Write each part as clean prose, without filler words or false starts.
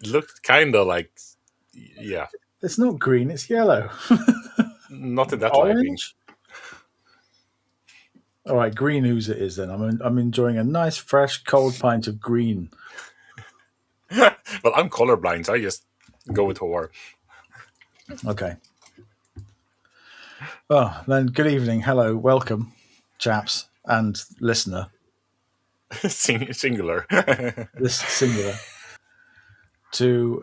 It looked kind of like, yeah. It's not green, it's yellow. Not in that lighting. Orange? All right, green ooze it is then. I'm enjoying a nice, fresh, cold pint of green. Well, I'm colorblind, so I just go with horror. Okay. Oh, then good evening. Hello. Welcome, chaps and listener. Singular. This singular. To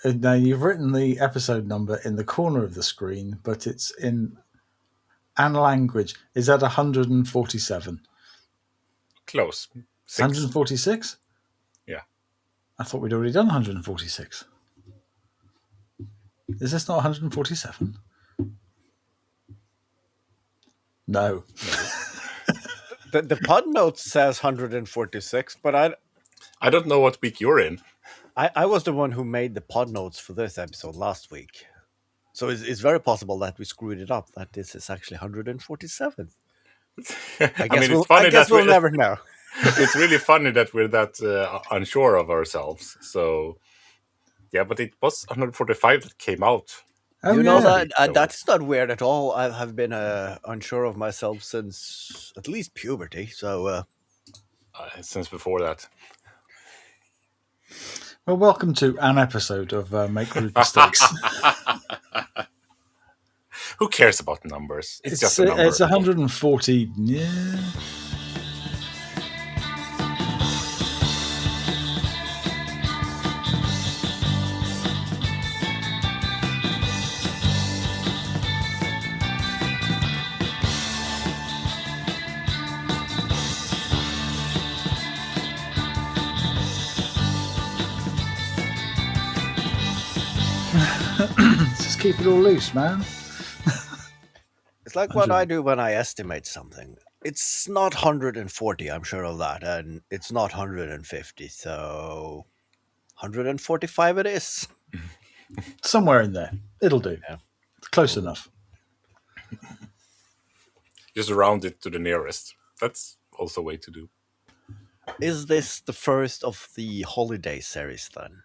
now you've written the episode number in the corner of the screen, but it's in an language. Is that 147? Close. 146? Yeah. I thought we'd already done 146. Is this not 147? No. The pod note says 146, but I don't know what week you're in. I was the one who made the pod notes for this episode last week. So it's very possible that we screwed it up, that this is actually 147. I guess we'll never know. It's really funny that we're that unsure of ourselves. So, yeah, but it was 145 that came out. Oh, you know yeah. that's not weird at all. I have been unsure of myself since at least puberty. So since before that. Well, welcome to an episode of Make Rude Mistakes. Who cares about numbers? It's just a number. It's 140. Yeah. Just keep it all loose, man. It's like what I do when I estimate something. It's not 140, I'm sure of that, and it's not 150, so 145 it is. Somewhere in there. It'll do. Yeah. Close enough. Just round it to the nearest. That's also a way to do. Is this the first of the holiday series then?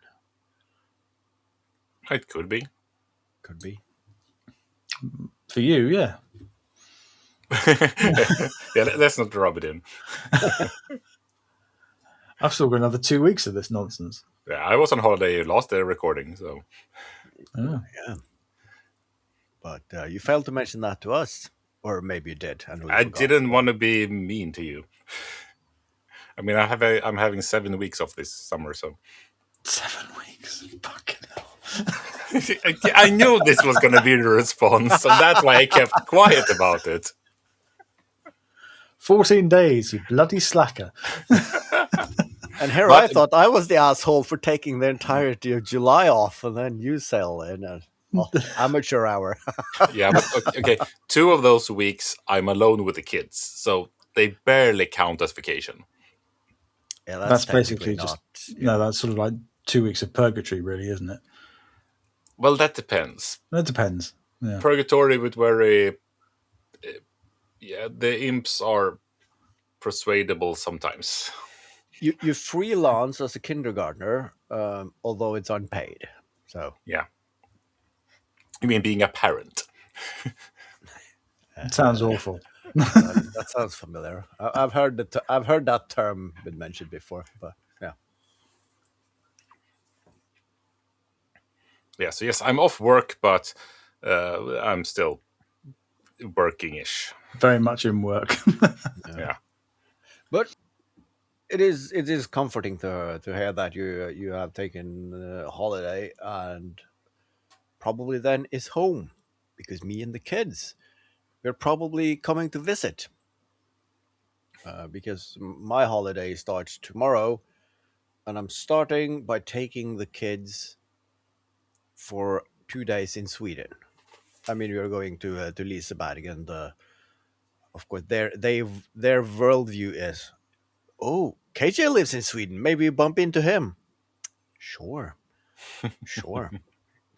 It could be. Could be. For you, yeah. Yeah, let's not rub it in. I've still got another 2 weeks of this nonsense. Yeah, I was on holiday last day recording, so. Oh. Yeah. But you failed to mention that to us. Or maybe you did. And I didn't want to be mean to you. I mean, I'm having 7 weeks off this summer, so. 7 weeks? Fucking hell. I knew this was going to be the response, so that's why I kept quiet about it. 14 days, you bloody slacker. And here I thought I was the asshole for taking the entirety of July off, and then you sail in. Amateur hour. Yeah, but okay. 2 of those weeks I'm alone with the kids, so they barely count as vacation. Yeah, that's basically just that's sort of like 2 weeks of purgatory, really, isn't it? Well, that depends. That depends. Yeah. Purgatory with very, the imps are persuadable sometimes. You freelance as a kindergartner, although it's unpaid. So yeah. You mean being a parent? It sounds awful. That sounds familiar. I've heard that term been mentioned before, but yeah. Yeah. So yes, I'm off work, but I'm still working-ish. Very much in work. Yeah. But it is comforting to hear that you have taken a holiday and probably then is home, because me and the kids, we're probably coming to visit. Because my holiday starts tomorrow, and I'm starting by taking the kids for 2 days in Sweden. I mean, we are going to Liseberg, and of course, their worldview is, oh, KJ lives in Sweden. Maybe you bump into him. Sure.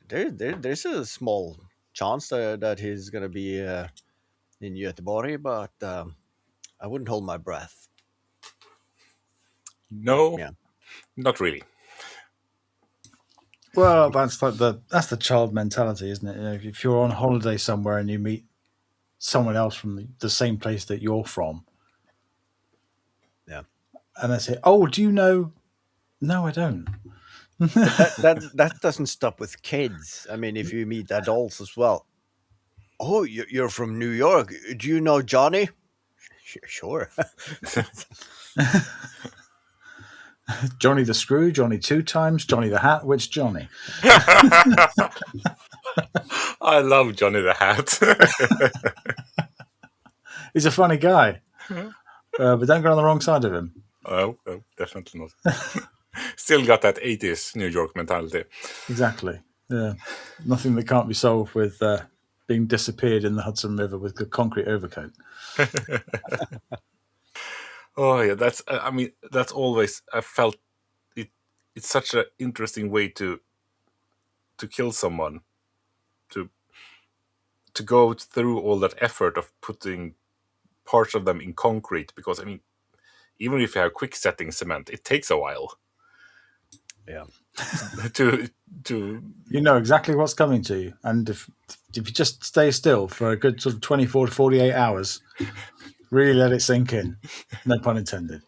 There's a small chance that he's gonna be in Göteborg, but I wouldn't hold my breath. No. Yeah. Not really. Well, that's the child mentality, isn't it? You know, if you're on holiday somewhere and you meet someone else from the same place that you're from, Yeah. and they say, "Oh, do you know?" No, I don't. But that doesn't stop with kids. I mean, if you meet adults as well. Oh, you're from New York. Do you know Johnny? Sure. Johnny the Screw, Johnny Two Times, Johnny the Hat. Which Johnny? I love Johnny the Hat. He's a funny guy, but don't get on the wrong side of him. Oh, definitely not. Still got that 80s New York mentality. Exactly. Yeah. Nothing that can't be solved with being disappeared in the Hudson River with a concrete overcoat. Oh yeah, that's. I mean, that's always. I felt it. It's such an interesting way to kill someone. To go through all that effort of putting parts of them in concrete, because I mean, even if you have quick setting cement, it takes a while Yeah. to You know exactly what's coming to you. And if you just stay still for a good sort of 24 to 48 hours, really let it sink in. No pun intended.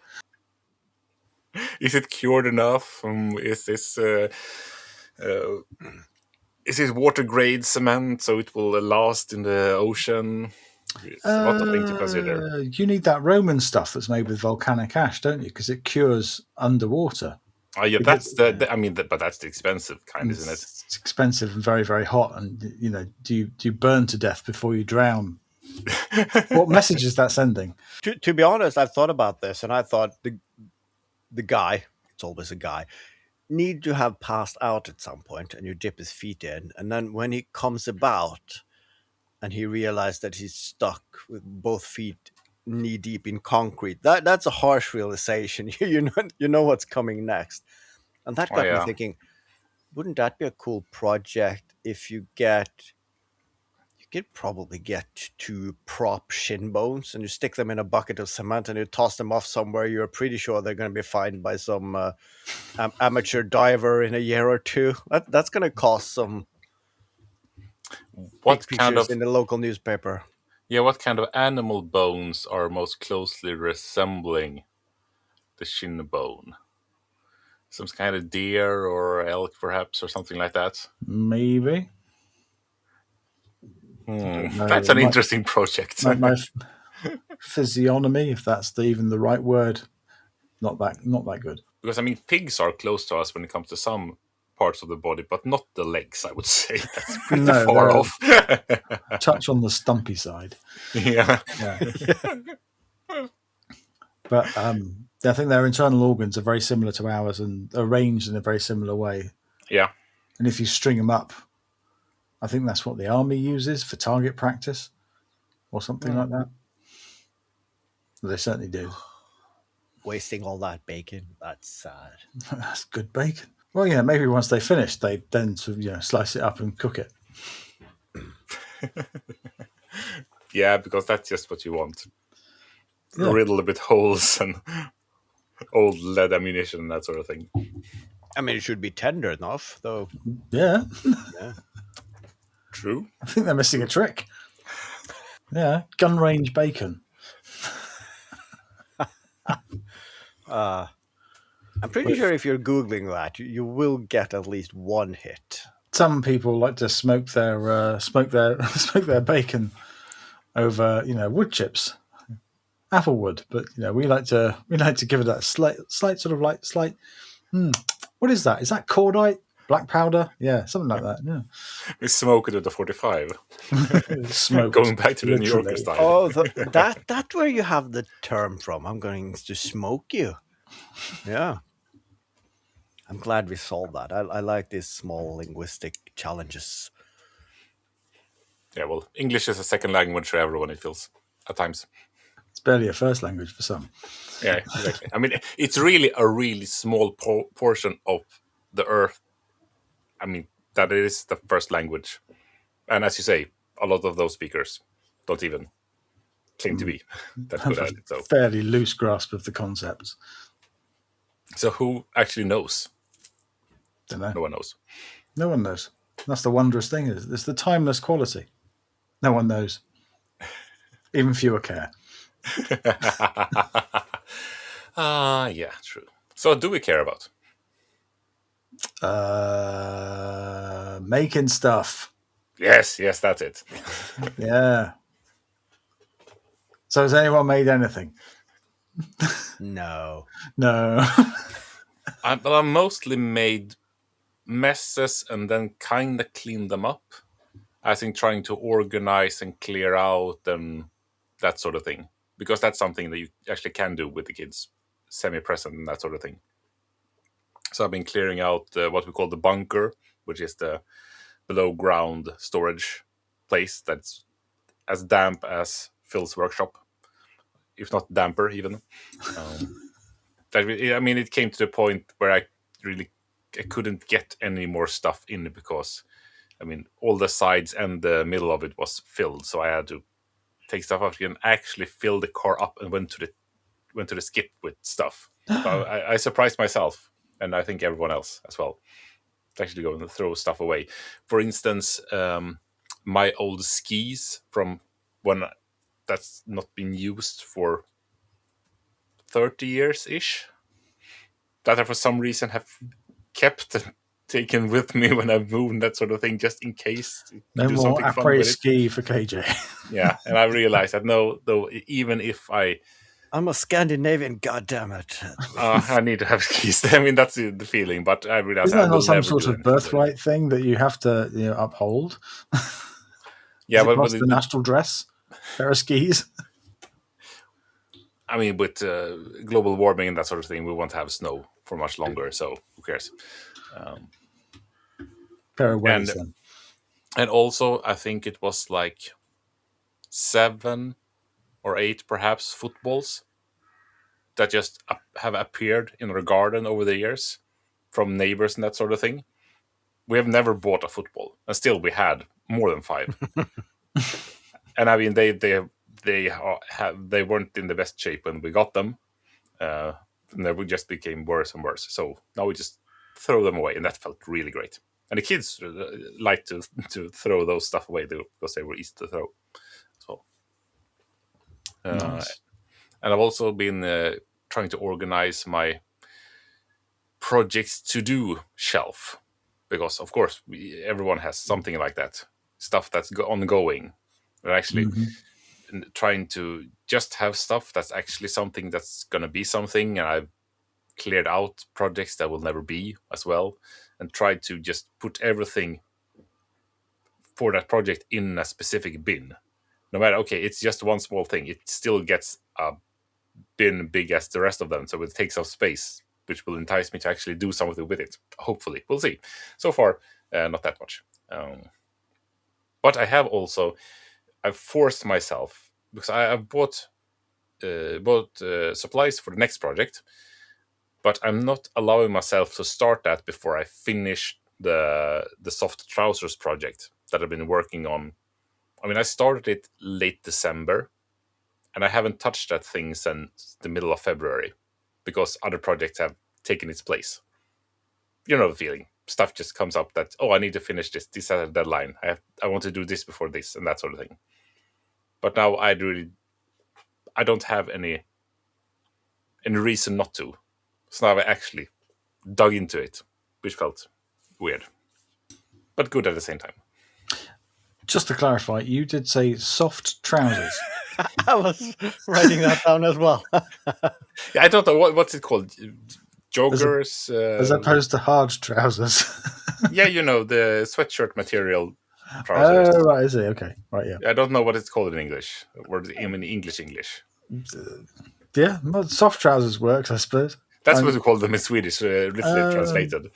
Is it cured enough? Is this water grade cement so it will last in the ocean? It's a lot of things to consider. You need that Roman stuff that's made with volcanic ash, don't you? Because it cures underwater. Yeah, Because- I mean, but that's the expensive kind, isn't it? It's expensive and very, very hot. And you know, do you burn to death before you drown? What message is that sending? To be honest, I've thought about this, and I thought the guy, it's always a guy, need to have passed out at some point, and you dip his feet in, and then when he comes about, and he realized that he's stuck with both feet knee deep in concrete. That's a harsh realization. You know what's coming next, and that Oh, got me yeah. thinking. Wouldn't that be a cool project if you could probably get 2 prop shin bones and you stick them in a bucket of cement and you toss them off somewhere. You're pretty sure they're going to be found by some amateur diver in a year or two. That's going to cost some What big kind pictures of in the local newspaper. what kind of animal bones are most closely resembling the shin bone? Some kind of deer or elk, perhaps, or something like that. Maybe. No, That's an interesting project. my physiognomy, if that's even the right word, not that good. Because I mean, pigs are close to us when it comes to some parts of the body, but not the legs. I would say that's pretty No, far they're- off. Touch on the stumpy side. Yeah. Yeah. But I think their internal organs are very similar to ours and arranged in a very similar way. Yeah. And if you string them up, I think that's what the army uses for target practice or something like that. They certainly do. Wasting all that bacon. That's sad. That's good bacon. Well, yeah, maybe once they finish, they then sort of, slice it up and cook it. Yeah, because that's just what you want. Yeah. Riddle with holes and old lead ammunition and that sort of thing. I mean, it should be tender enough, though. Yeah. Yeah. True. I think they're missing a trick. Yeah, gun range bacon. I'm pretty sure if you're Googling that, you will get at least one hit. Some people like to smoke their smoke their bacon over wood chips, apple wood. But we like to give it that slight sort of like slight. What is that? Is that cordite? Black powder? Yeah, something like that. Yeah. We smoke it with the 45. Smoked, Going back to the New Yorker literally. style. Oh, that where you have the term from. I'm going to smoke you. Yeah. I'm glad we solved that. I like these small linguistic challenges. Yeah, well, English is a second language for everyone, it feels, at times. It's barely a first language for some. Yeah, exactly. I mean, it's really a really small portion of the earth. I mean, that it is the first language. And as you say, a lot of those speakers don't even claim to be that good at it. So Fairly loose grasp of the concepts. So who actually knows? Don't know. No one knows. No one knows. That's the wondrous thing. Is it's the timeless quality. No one knows. Even fewer care. Yeah, true. So what do we care about? Making stuff. Yes, that's it. Yeah. So has anyone made anything? No. No. I mostly made messes and then kind of cleaned them up. I think trying to organize and clear out and that sort of thing. Because that's something that you actually can do with the kids, semi-present and that sort of thing. So I've been clearing out what we call the bunker, which is the below ground storage place that's as damp as Phil's workshop, if not damper even. It came to the point where I couldn't get any more stuff in because all the sides and the middle of it was filled, so I had to take stuff out and actually fill the car up and went to the skip with stuff. So I surprised myself, and I think everyone else as well, to actually go and throw stuff away. For instance, my old skis from when that's not been used for 30 years ish, that I for some reason have kept and taken with me when I've moved, that sort of thing, just in case to No do more something fun après with it. ski for KJ. Yeah, and I realized that no, though, even if I'm a Scandinavian, goddammit. I need to have skis. That's the feeling, but I realized Isn't I that not will some never sort do of anything with it. birthright thing that you have to uphold? Yeah, Is it but past the national dress? Pair of skis? with global warming and that sort of thing, we won't have snow for much longer. So who cares? Pair of wellies And then. and also, I think it was like 7 or 8, perhaps, footballs that just have appeared in our garden over the years from neighbors and that sort of thing. We have never bought a football, and still we had more than 5. And they weren't in the best shape when we got them. And they just became worse and worse. So now we just throw them away, and that felt really great. And the kids like to throw those stuff away because they were easy to throw. So, Nice. and I've also been trying to organize my projects to do shelf, because of course everyone has something like that, stuff that's ongoing. And actually trying to just have stuff that's actually something that's going to be something, and I've cleared out projects that will never be as well, and tried to just put everything for that project in a specific bin. No matter, okay, it's just one small thing, it still gets a bin big as the rest of them, so it takes up space, which will entice me to actually do something with it. Hopefully, we'll see. So far, not that much. But I've forced myself, because I've bought supplies for the next project, but I'm not allowing myself to start that before I finish the soft trousers project that I've been working on. I started it late December, and I haven't touched that thing since the middle of February, because other projects have taken its place. You know the feeling. Stuff just comes up that, I need to finish this. This has a deadline. I want to do this before this, and that sort of thing. But now I don't have any reason not to. So now I actually dug into it, which felt weird, but good at the same time. Just to clarify, you did say soft trousers. I was writing that down as well. Yeah, I don't know what's it called. Joggers, as opposed to hard trousers. yeah, the sweatshirt material trousers. Oh, right, is it? Okay, right, yeah. I don't know what it's called in English, or in English. Yeah, well, soft trousers works, I suppose. That's what we call them in Swedish, literally translated.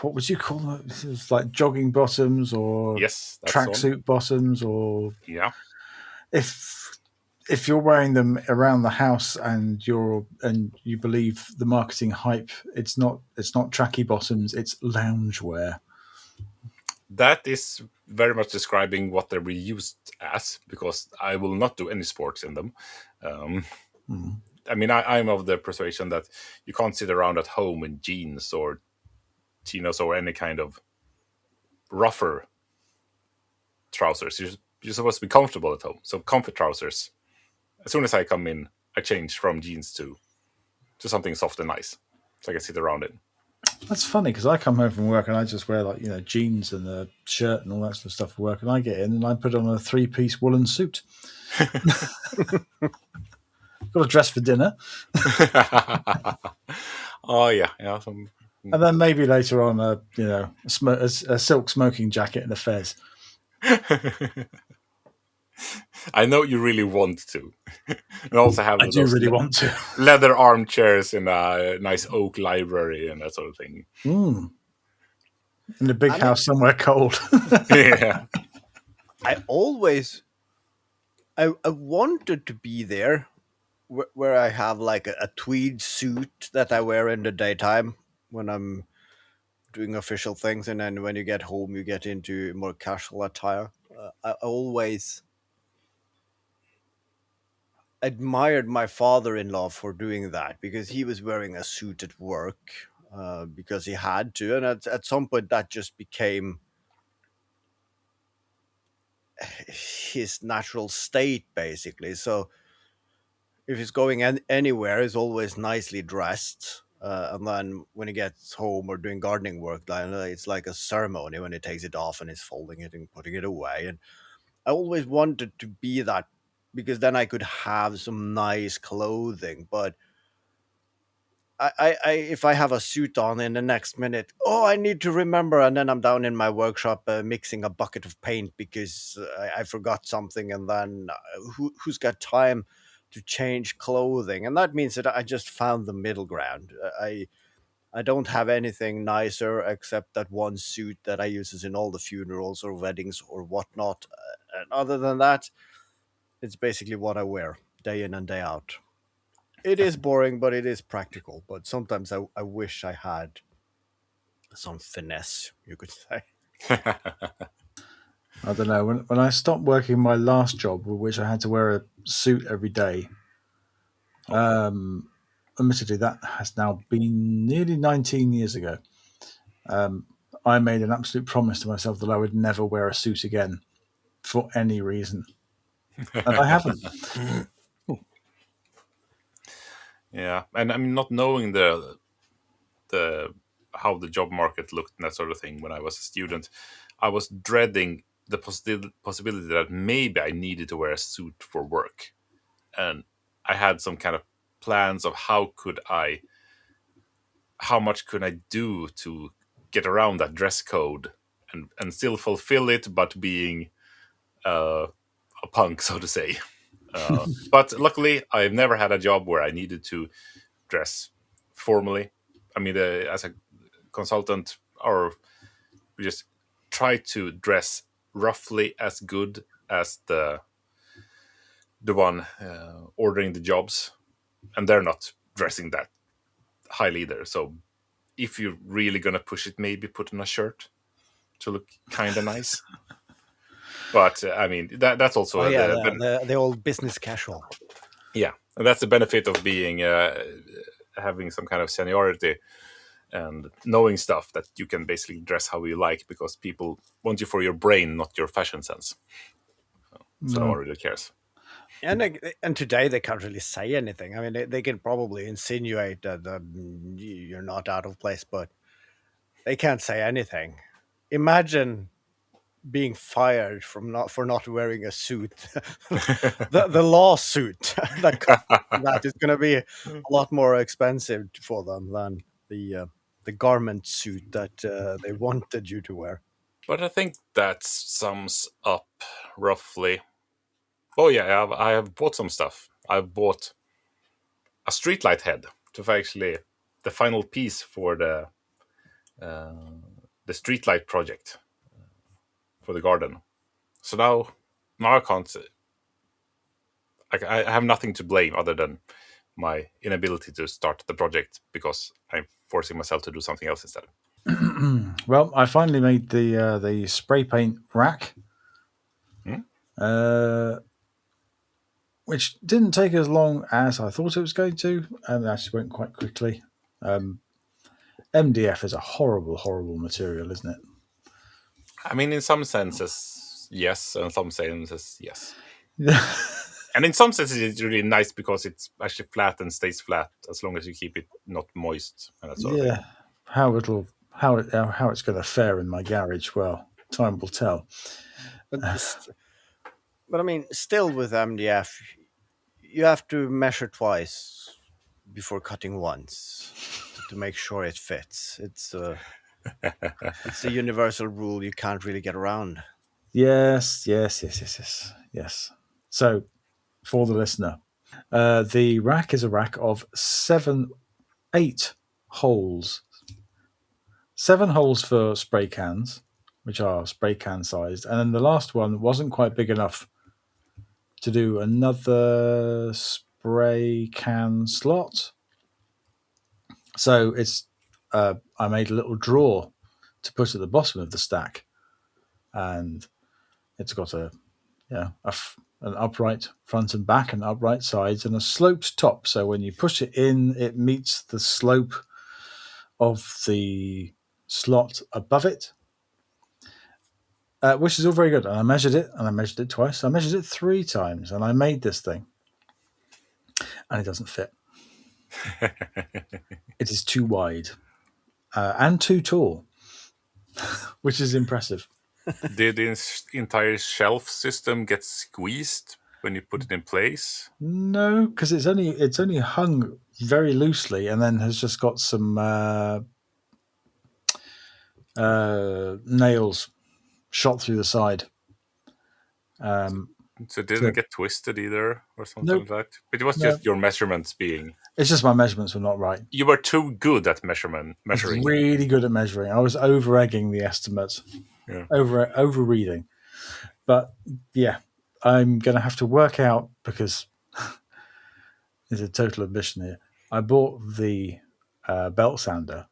What would you call them? It was like jogging bottoms or Yes, that's tracksuit bottoms, or yeah. If you're wearing them around the house and you believe the marketing hype, it's not tracky bottoms, it's loungewear. That is very much describing what they're reused as, because I will not do any sports in them. I mean, I'm of the persuasion that you can't sit around at home in jeans or chinos or any kind of rougher trousers. You're supposed to be comfortable at home. So comfort trousers. As soon as I come in, I change from jeans to something soft and nice, so I can sit around it. That's funny because I come home from work and I just wear like jeans and a shirt and all that sort of stuff for work, and I get in and I put on a 3-piece woolen suit. Got to dress for dinner, Oh yeah. and then maybe later on a silk smoking jacket and a fez. I know you really want to, and also have I do really want to. leather armchairs in a nice oak library and that sort of thing. In a big house somewhere cold. Yeah. I wanted to be there where I have like a tweed suit that I wear in the daytime when I'm doing official things, and then when you get home, you get into more casual attire. I always admired my father-in-law for doing that because he was wearing a suit at work because he had to, and at some point that just became his natural state, basically. So if he's going anywhere, he's always nicely dressed. And then when he gets home or doing gardening work, it's like a ceremony when he takes it off and he's folding it and putting it away. And I always wanted to be that because then I could have some nice clothing. But I if I have a suit on in the next minute, I need to remember, and then I'm down in my workshop mixing a bucket of paint because I forgot something, and then who's got time to change clothing? And that means that I just found the middle ground. I don't have anything nicer except that one suit that I use in all the funerals or weddings or whatnot. And other than that, it's basically what I wear day in and day out. It is boring, but it is practical. But sometimes I wish I had some finesse, you could say. I don't know. When I stopped working my last job, which I had to wear a suit every day, admittedly, that has now been nearly 19 years ago. I made an absolute promise to myself that I would never wear a suit again for any reason. And I haven't. Yeah, and I mean, not knowing the how the job market looked and that sort of thing when I was a student, I was dreading the possibility that maybe I needed to wear a suit for work, and I had some kind of plans of how much could I do to get around that dress code and still fulfill it, but being a punk, so to say. But luckily, I've never had a job where I needed to dress formally. I mean, as a consultant, or we just try to dress roughly as good as the one ordering the jobs, and they're not dressing that highly either. So if you're really gonna push it, maybe put on a shirt to look kind of nice. But I mean, that's also the old business casual. Yeah, and that's the benefit of being having some kind of seniority and knowing stuff, that you can basically dress how you like because people want you for your brain, not your fashion sense. So no one really cares. And today they can't really say anything. I mean, they can probably insinuate that you're not out of place, but they can't say anything. Imagine being fired for not wearing a suit. the lawsuit that is going to be a lot more expensive for them than the garment suit that they wanted you to wear. But I think that sums up roughly. Oh yeah, I have bought some stuff. I've bought a streetlight head to actually the final piece for the streetlight project for the garden. So now I can't. I have nothing to blame other than my inability to start the project because I'm forcing myself to do something else instead. Well, I finally made the spray paint rack. which didn't take as long as I thought it was going to, and it actually went quite quickly. MDF is a horrible, horrible material, isn't it? I mean, in some senses, yes, and some senses, yes. Yeah. And in some senses, it's really nice because it's actually flat and stays flat as long as you keep it not moist and that sort of thing. Yeah. How it's going to fare in my garage, well, time will tell. But but I mean, still with MDF, you have to measure twice before cutting once to make sure it fits. It's a universal rule you can't really get around. Yes. So, for the listener, the rack is a rack of 8 holes. 7 holes for spray cans, which are spray can sized, and then the last one wasn't quite big enough to do another spray can slot. So I made a little drawer to put at the bottom of the stack, and it's got an upright front and back, and upright sides, and a sloped top. So when you push it in, it meets the slope of the slot above it, which is all very good. And I measured it twice. I measured it 3 times, and I made this thing, and it doesn't fit. It is too wide and too tall, which is impressive. Did the entire shelf system get squeezed when you put it in place? No, because it's only hung very loosely, and then has just got some nails shot through the side. So it didn't get twisted either, or something Nope. like that. But it was just your measurements being. It's just my measurements were not right. You were too good at measuring. I was really good at measuring. I was over-egging the estimates, over-reading. But yeah, I'm going to have to work out, because there's a total admission here. I bought the belt sander.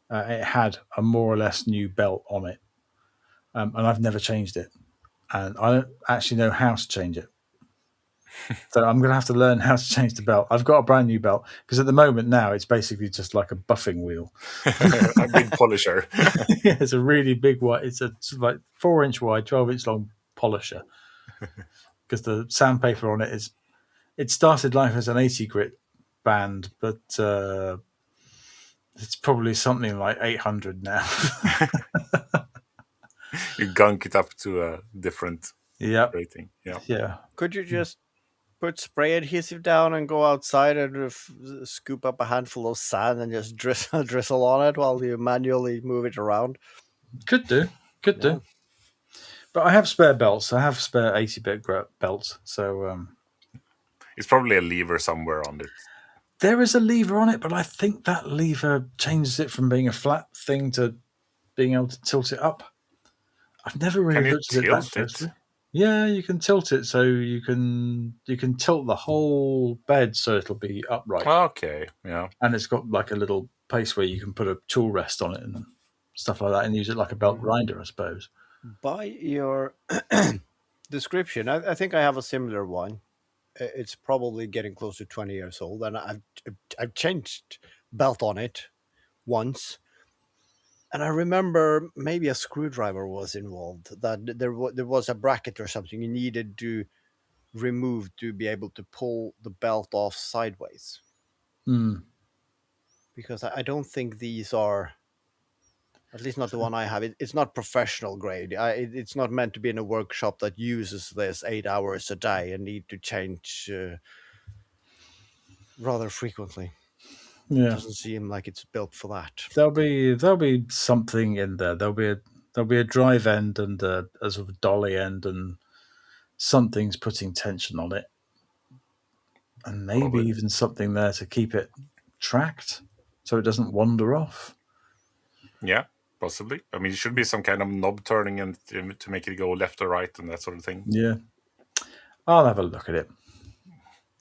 It had a more or less new belt on it, and I've never changed it. And I don't actually know how to change it. So I'm going to have to learn how to change the belt. I've got a brand new belt, because at the moment now it's basically just like a buffing wheel. A big polisher. Yeah, it's a really big one. It's like 4-inch wide, 12-inch long polisher. Because the sandpaper on it started life as an 80 grit band, but it's probably something like 800 now. You gunk it up to a different rating. Yeah. Could you just put spray adhesive down and go outside and scoop up a handful of sand and just drizzle on it while you manually move it around? Could do. But I have spare belts. I have spare 80-bit belts. So it's probably a lever somewhere on it. There is a lever on it, but I think that lever changes it from being a flat thing to being able to tilt it up. I've never really looked at it that closely. Yeah, you can tilt it, so you can tilt the whole bed so it'll be upright. Okay, yeah. And it's got like a little place where you can put a tool rest on it and stuff like that, and use it like a belt grinder, I suppose. By your description, I think I have a similar one. It's probably getting close to 20 years old, and I've changed belt on it once. And I remember maybe a screwdriver was involved, that there was a bracket or something you needed to remove to be able to pull the belt off sideways. Because I don't think these are, at least not the one I have, it's not professional grade. It's not meant to be in a workshop that uses this 8 hours a day and need to change rather frequently. Yeah. It doesn't seem like it's built for that. There'll be something in there. There'll be a drive end and a sort of dolly end, and something's putting tension on it, and maybe even something there to keep it tracked so it doesn't wander off. Yeah, possibly. I mean, it should be some kind of knob turning and to make it go left or right and that sort of thing. Yeah, I'll have a look at it.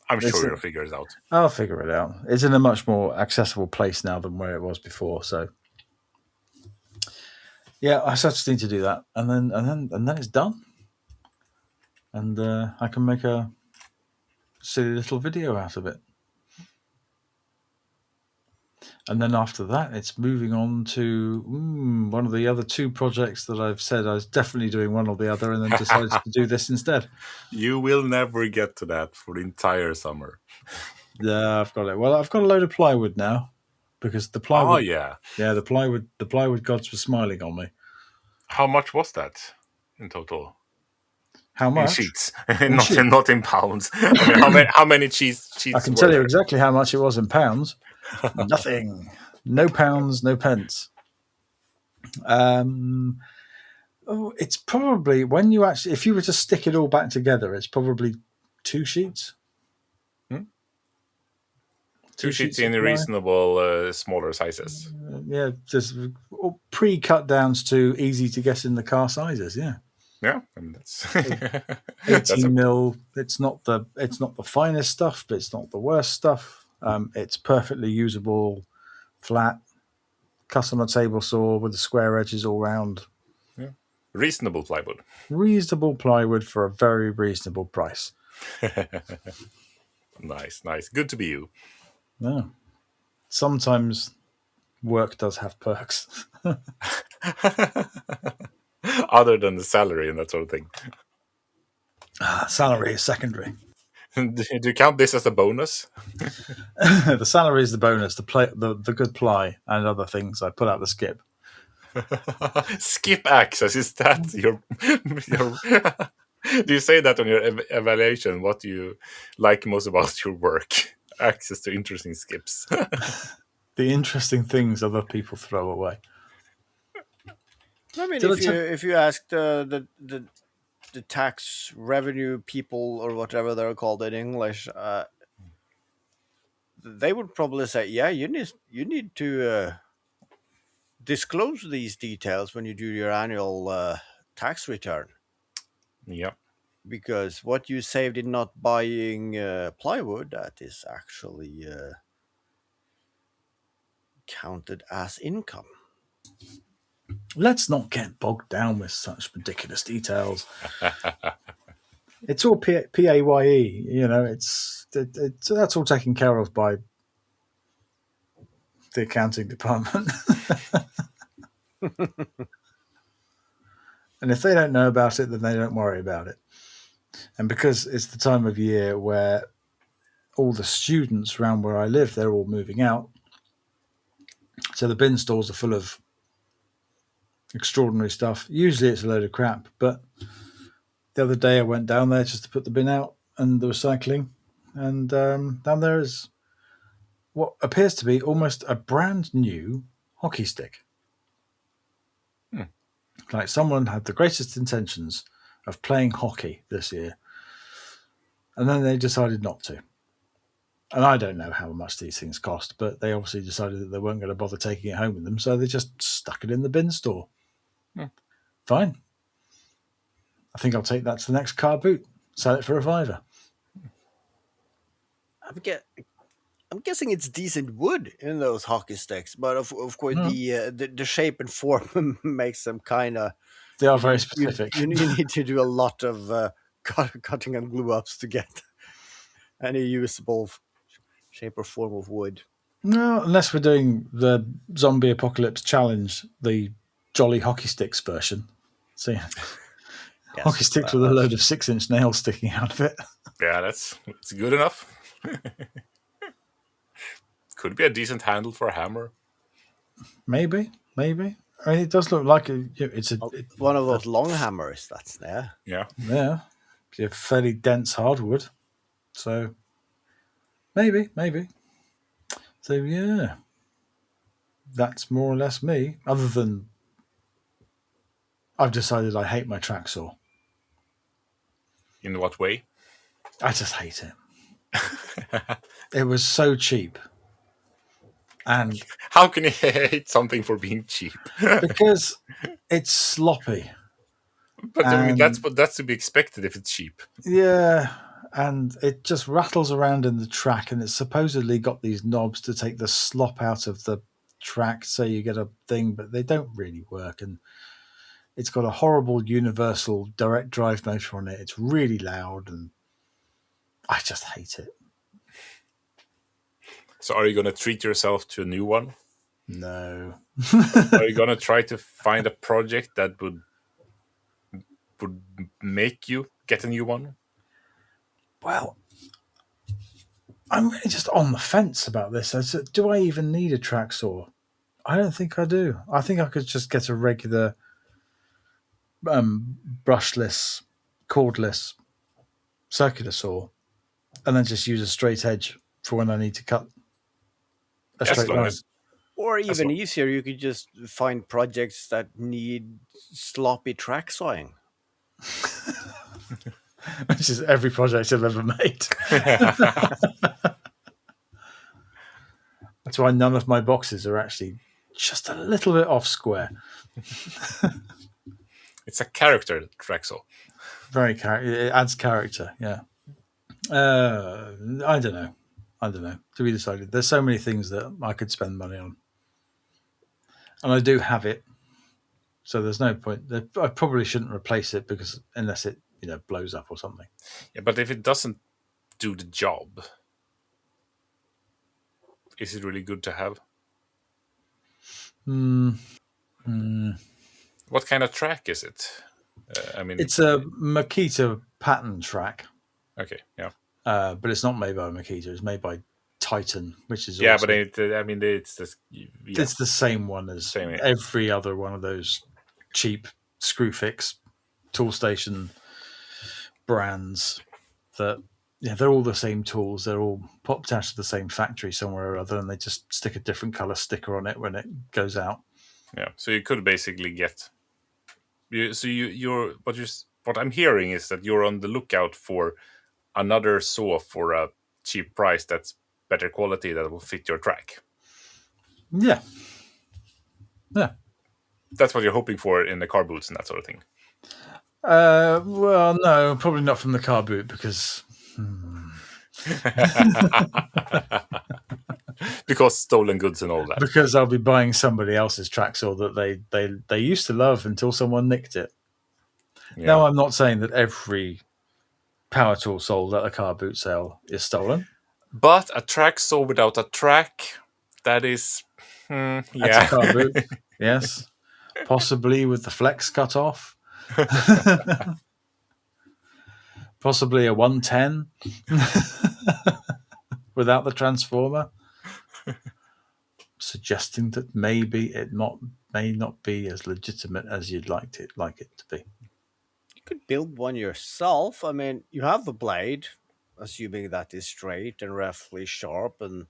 I'm sure you'll figure it out. I'll figure it out. It's in a much more accessible place now than where it was before. So, yeah, I just need to do that, and then it's done, and I can make a silly little video out of it. And then after that, it's moving on to one of the other two projects that I've said I was definitely doing one or the other, and then decided to do this instead. You will never get to that for the entire summer. Yeah, I've got it. Well, I've got a load of plywood now because the Oh plywood, yeah. the plywood gods were smiling on me. How much was that in total? How In much? sheets, sheets. not in pounds. I mean, how many sheets I can were tell you there? exactly how much it was in pounds. Nothing. No pounds, no pence. It's probably when you actually, if you were to stick it all back together, it's probably 2 sheets. Two sheets in of ply. reasonable smaller sizes. Yeah, just pre-cut downs to easy to get in the car sizes. Yeah, Yeah, I mean, that's 18 mil. It's not the finest stuff, but it's not the worst stuff. It's perfectly usable, flat, cut on a table saw with the square edges all round. Yeah. Reasonable plywood. Reasonable plywood for a very reasonable price. Nice. Good to be you. Yeah. Sometimes work does have perks. Other than the salary and that sort of thing. Salary is secondary. Do you count this as a bonus? The salary is the bonus, the good ply and other things I put out the skip. Skip access, is that your do you say that on your evaluation? What do you like most about your work? Access to interesting skips. The interesting things other people throw away. I mean, if you ask the tax revenue people or whatever they're called in English, they would probably say, yeah, you need to disclose these details when you do your annual tax return. Yeah. Because what you saved in not buying plywood, that is actually counted as income. Let's not get bogged down with such ridiculous details. It's all PAYE, it's that's all taken care of by the accounting department. And if they don't know about it, then they don't worry about it. And because it's the time of year where all the students around where I live, they're all moving out. So the bin stores are full of extraordinary stuff. Usually it's a load of crap, but the other day I went down there just to put the bin out and the recycling, and down there is what appears to be almost a brand new hockey stick. Like someone had the greatest intentions of playing hockey this year, and then they decided not to. And I don't know how much these things cost, but they obviously decided that they weren't going to bother taking it home with them, so they just stuck it in the bin store. Fine. I think I'll take that to the next car boot, sell it for £5. I'm guessing it's decent wood in those hockey sticks, but of course the shape and form makes them kind of. They are very specific. You need to do a lot of cutting and glue ups to get any usable shape or form of wood. No, unless we're doing the Zombie Apocalypse Challenge, the Jolly Hockey Sticks version. See, yes, hockey sticks with a load of 6-inch nails sticking out of it. Yeah, it's good enough. Could be a decent handle for a hammer. Maybe. I mean, it does look like it's one of those long hammers. That's there. Yeah. It's a fairly dense hardwood, so maybe. So yeah, that's more or less me. Other than I've decided I hate my track saw. In what way? I just hate it. It was so cheap. And how can you hate something for being cheap? Because it's sloppy. But I mean, that's to be expected if it's cheap. Yeah, and it just rattles around in the track, and it's supposedly got these knobs to take the slop out of the track, so you get a thing, but they don't really work. And it's got a horrible universal direct drive motor on it. It's really loud, and I just hate it. So are you going to treat yourself to a new one? No. Are you going to try to find a project that would make you get a new one? Well, I'm really just on the fence about this. Do I even need a track saw? I don't think I do. I think I could just get a regular brushless, cordless circular saw and then just use a straight edge for when I need to cut a As straight long line. as Or As even long- easier, you could just find projects that need sloppy track sawing. Which is every project I've ever made. That's why none of my boxes are actually just a little bit off square. it's a character track saw. It adds character, yeah. I don't know. To be decided. There's so many things that I could spend money on. And I do have it. So there's no point. I probably shouldn't replace it because unless it, blows up or something. Yeah, but if it doesn't do the job, is it really good to have? What kind of track is it? It's a Makita pattern track, okay, yeah, but it's not made by Makita. It's made by Titan, which is yeah, also, but it's this. Yeah, it's the same one as Same, yeah. every other one of those cheap screw fix tool station brands that they're all the same tools. They're all popped out of the same factory somewhere or other, and they just stick a different color sticker on it when it goes out. Yeah, so you could basically get. What I'm hearing is that you're on the lookout for another saw for a cheap price that's better quality that will fit your track. Yeah. That's what you're hoping for in the car boots and that sort of thing. Well, no, probably not from the car boot because Because stolen goods and all that. because I'll be buying somebody else's track saw that they used to love until someone nicked it. Yeah. Now, I'm not saying that every power tool sold at a car boot sale is stolen. But a track saw without a track, that is, That's yeah. a car boot. Yes, possibly with the flex cut off. Possibly a 110 without the transformer, suggesting that maybe it may not be as legitimate as you'd like it to be. You could build one yourself. I mean, you have the blade, assuming that is straight and roughly sharp, and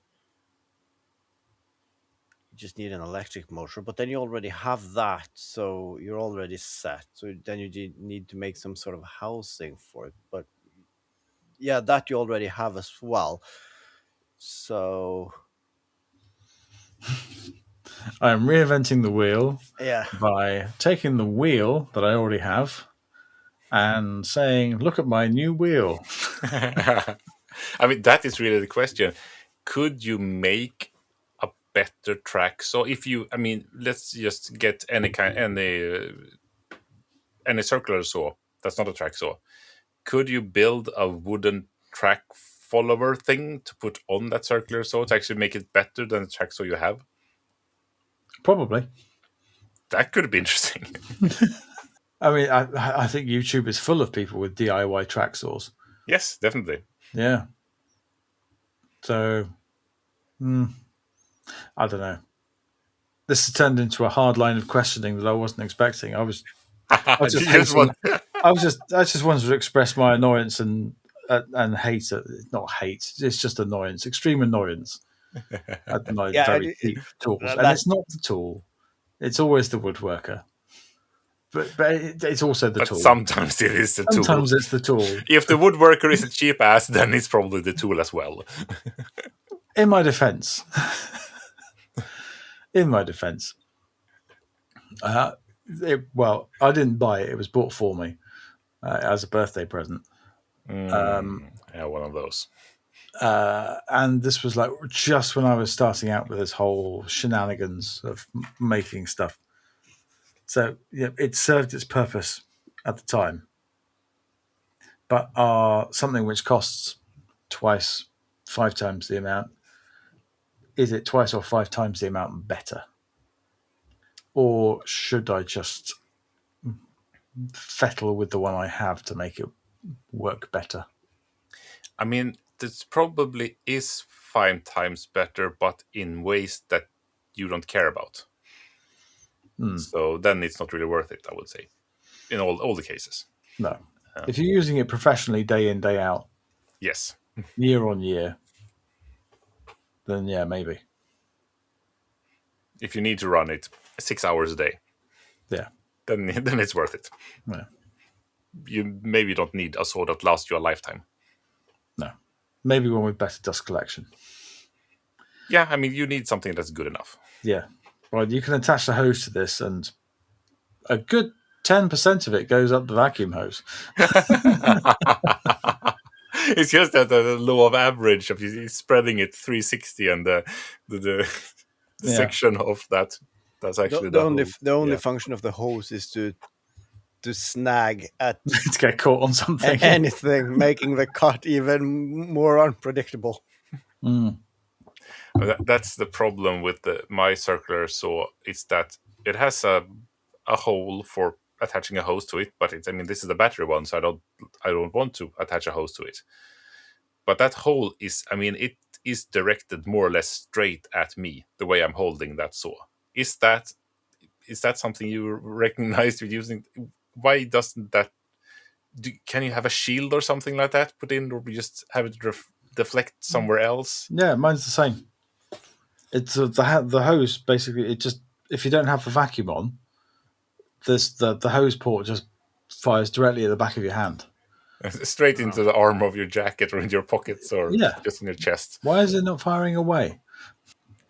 you just need an electric motor. But then you already have that, so you're already set. So then you need to make some sort of housing for it. But yeah, that you already have as well. So I am reinventing the wheel yeah, by taking the wheel that I already have and saying, look at my new wheel. I mean, that is really the question. Could you make a better track? So if you, I mean, let's just get any circular saw. That's not a track saw. Could you build a wooden track follower thing to put on that circular saw to actually make it better than the track saw you have? Probably. That could be interesting. I mean, I think YouTube is full of people with DIY track saws. Yes, definitely. Yeah. So, I don't know. This has turned into a hard line of questioning that I wasn't expecting. I just wanted to express my annoyance and hate. Not hate. It's just annoyance, extreme annoyance at my very cheap tools. And it's not the tool. It's always the woodworker. But it's also the tool. Sometimes it is the tool. Sometimes it's the tool. If the woodworker is a cheap ass, then it's probably the tool as well. In my defense, well, I didn't buy it. It was bought for me as a birthday present. Yeah, one of those. And this was like just when I was starting out with this whole shenanigans of making stuff. So yeah, it served its purpose at the time. But something which costs twice, 5 times the amount, is it twice or 5 times the amount better? Or should I just fettle with the one I have to make it work better? I mean, this probably is 5 times better, but in ways that you don't care about. So then it's not really worth it, I would say, in all the cases. No. If you're using it professionally day in, day out, Yes. year on year, then yeah, maybe. If you need to run it 6 hours a day, Yeah. then it's worth it. Yeah. You maybe don't need a sword that lasts you a lifetime. No. Maybe one with better dust collection. Yeah, I mean, you need something that's good enough. Yeah. Right, you can attach the hose to this, and a good 10% of it goes up the vacuum hose. It's just that the law of average of you spreading it 360, and the section of that's actually The the only yeah. function of the hose is to snag at To get caught on something. anything, making the cut even more unpredictable. That's the problem with my circular saw. It's that it has a hole for attaching a hose to it, but I mean, this is the battery one, so I don't want to attach a hose to it. But that hole is, I mean, it is directed more or less straight at me, the way I'm holding that saw. Is that something you recognize with using? Why doesn't that? Can you have a shield or something like that put in, or just have it deflect somewhere else? Yeah, mine's the same. It's the hose basically. It just, if you don't have the vacuum on, the hose port just fires directly at the back of your hand. Straight into the arm of your jacket, or in your pockets, or just in your chest. Why is it not firing away?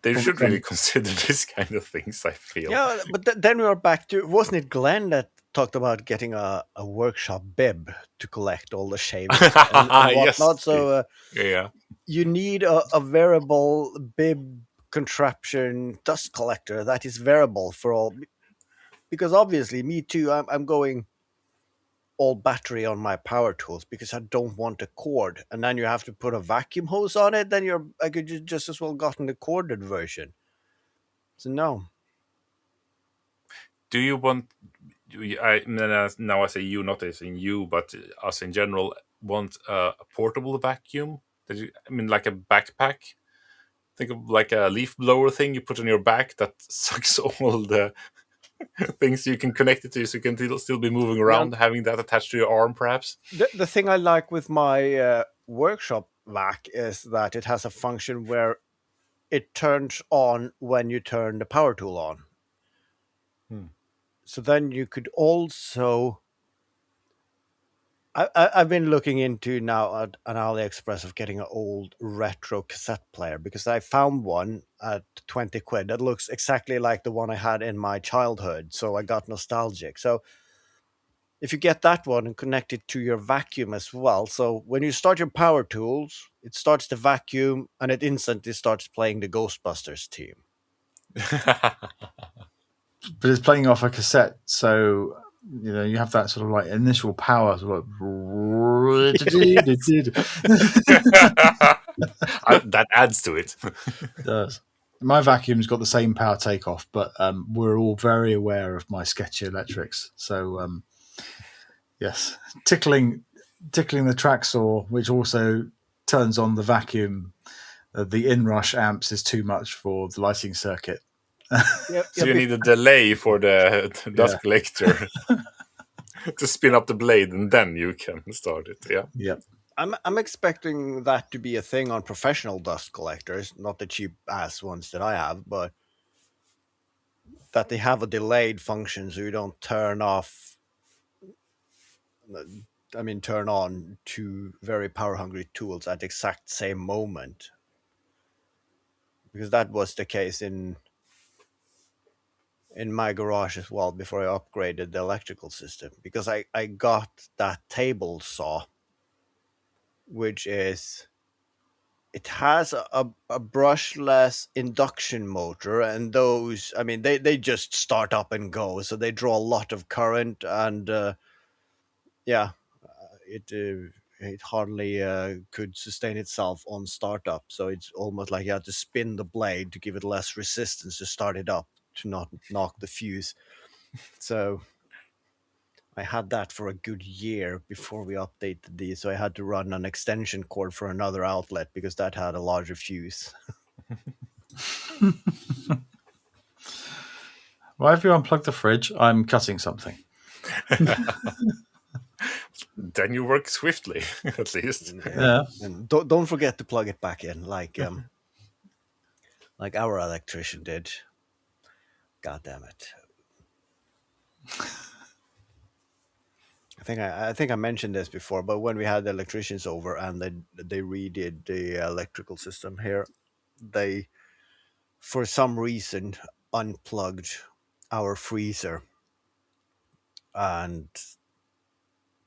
They should really consider this kind of things, I feel. Yeah, but then we are back to, wasn't it Glenn that talked about getting a workshop bib to collect all the shavings and whatnot? Yes. So Yeah. you need a variable bib contraption dust collector that is variable for all, because obviously me too, I'm going all battery on my power tools because I don't want a cord, and then you have to put a vacuum hose on it. Then I could just as well gotten the corded version. So no. Do you want? Now I say you, not as in you, but us in general, want a portable vacuum? I mean, like a backpack. Think of like a leaf blower thing you put on your back that sucks all the things you can connect it to, so you can still be moving around, having that attached to your arm, perhaps. The thing I like with my workshop vac is that it has a function where it turns on when you turn the power tool on. So then you could also... I've been looking into now at an AliExpress of getting an old retro cassette player, because I found one at 20 quid that looks exactly like the one I had in my childhood. So I got nostalgic. So if you get that one and connect it to your vacuum as well, so when you start your power tools, it starts the vacuum and it instantly starts playing the Ghostbusters theme. But it's playing off a cassette, so you have that sort of like initial power, sort of That adds to it. It does. My vacuum's got the same power takeoff, but we're all very aware of my sketchy electrics. So yes, tickling the track saw, which also turns on the vacuum. The inrush amps is too much for the lighting circuit. So you need a delay for the dust collector to spin up the blade, and then you can start it. Yeah. Yep. I'm expecting that to be a thing on professional dust collectors, not the cheap ass ones that I have, but that they have a delayed function so you don't turn on two very power hungry tools at the exact same moment. Because that was the case in my garage as well before I upgraded the electrical system, because I got that table saw, which is... It has a brushless induction motor, and those, I mean, they just start up and go, so they draw a lot of current, and it it hardly could sustain itself on startup. So it's almost like you had to spin the blade to give it less resistance to start it up to not knock the fuse. So I had that for a good year before we updated these. So I had to run an extension cord for another outlet because that had a larger fuse. Why have you unplugged the fridge? I'm cutting something. Then you work swiftly, at least. Yeah. And don't forget to plug it back in, like our electrician did. God damn it! I think I mentioned this before, but when we had the electricians over and they redid the electrical system here, they for some reason unplugged our freezer, and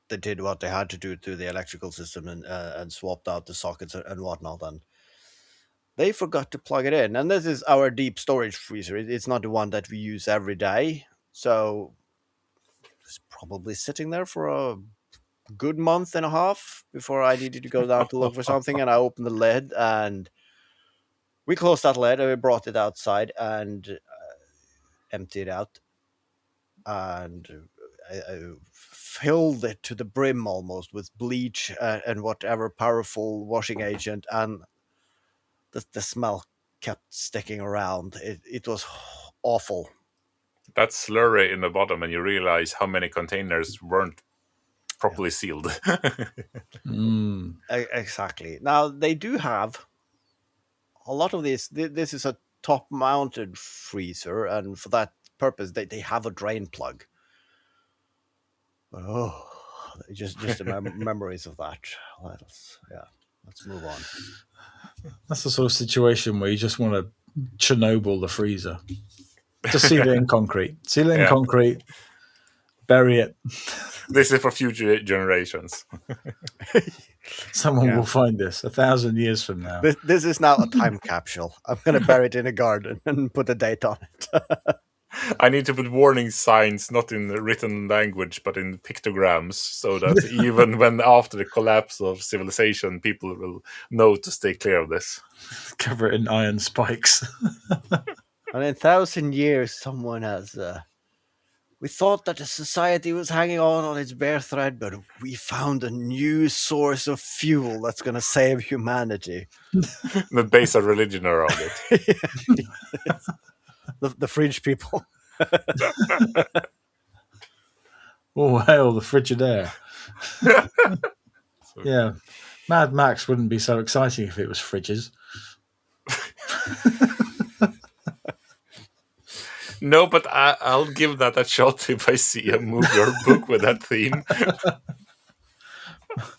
they did what they had to do to the electrical system and swapped out the sockets and whatnot, and they forgot to plug it in. And this is our deep storage freezer. It's not the one that we use every day, so it's probably sitting there for a good month and a half before I needed to go down to look for something. And I opened the lid and we closed that lid and we brought it outside and emptied it out and I filled it to the brim almost with bleach and whatever powerful washing agent, and the smell kept sticking around. It was awful. That slurry in the bottom, and you realize how many containers weren't properly sealed. Exactly. Now they do have a lot of this. This is a top mounted freezer, and for that purpose they have a drain plug. But just the memories of that. Let's move on. That's the sort of situation where you just want to Chernobyl the freezer. Just seal it in concrete. Seal it in concrete. Bury it. This is for future generations. Someone will find this 1,000 years from now. This is now a time capsule. I'm going to bury it in a garden and put a date on it. I need to put warning signs, not in written language, but in pictograms, so that even when after the collapse of civilization, people will know to stay clear of this. Cover it in iron spikes. And in 1,000 years, someone has... we thought that the society was hanging on its bare thread, but we found a new source of fuel that's going to save humanity. The base of religion around it. The fridge people. Oh, hail the Frigidaire. Yeah. Mad Max wouldn't be so exciting if it was fridges. No, but I'll give that a shot if I see a movie or book with that theme.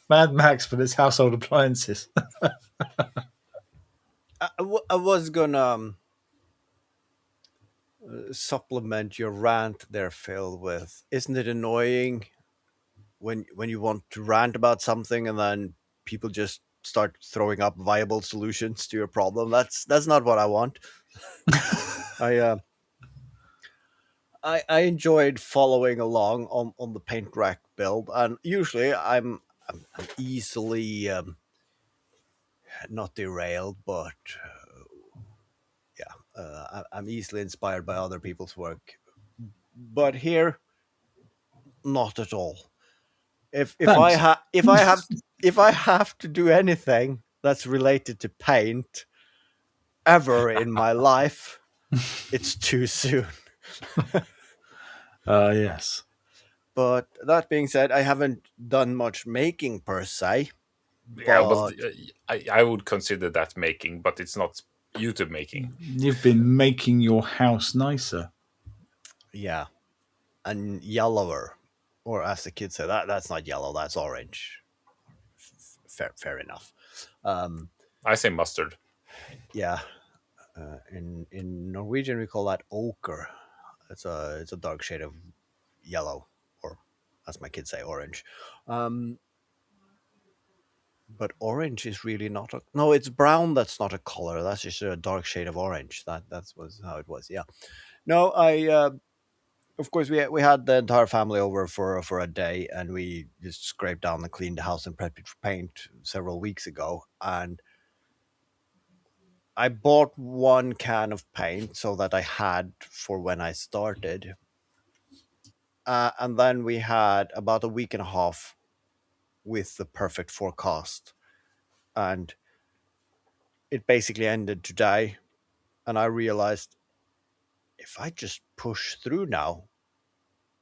Mad Max, but it's household appliances. I was gonna supplement your rant there, Phil, with, isn't it annoying when you want to rant about something and then people just start throwing up viable solutions to your problem? That's not what I want. I enjoyed following along on the paint rack build, and usually I'm easily not derailed, but I'm easily inspired by other people's work. But here, not at all. If I have to do anything that's related to paint ever in my life, it's too soon. Yes. But that being said, I haven't done much making per se. Yeah, well, I would consider that making, but it's not YouTube making. You've been making your house nicer. Yeah. And yellower. Or as the kids say, that's not yellow, that's orange. Fair enough. I say mustard. Yeah. In Norwegian, we call that ochre. It's a dark shade of yellow, or as my kids say, orange. But orange is really not a... No, it's brown that's not a color. That's just a dark shade of orange. That was how it was, yeah. No, of course, we had the entire family over for a day, and we just scraped down and cleaned the house and prepped it for paint several weeks ago. And I bought one can of paint so that I had for when I started, and then we had about a week and a half with the perfect forecast, and it basically ended today. And I realized if I just push through now,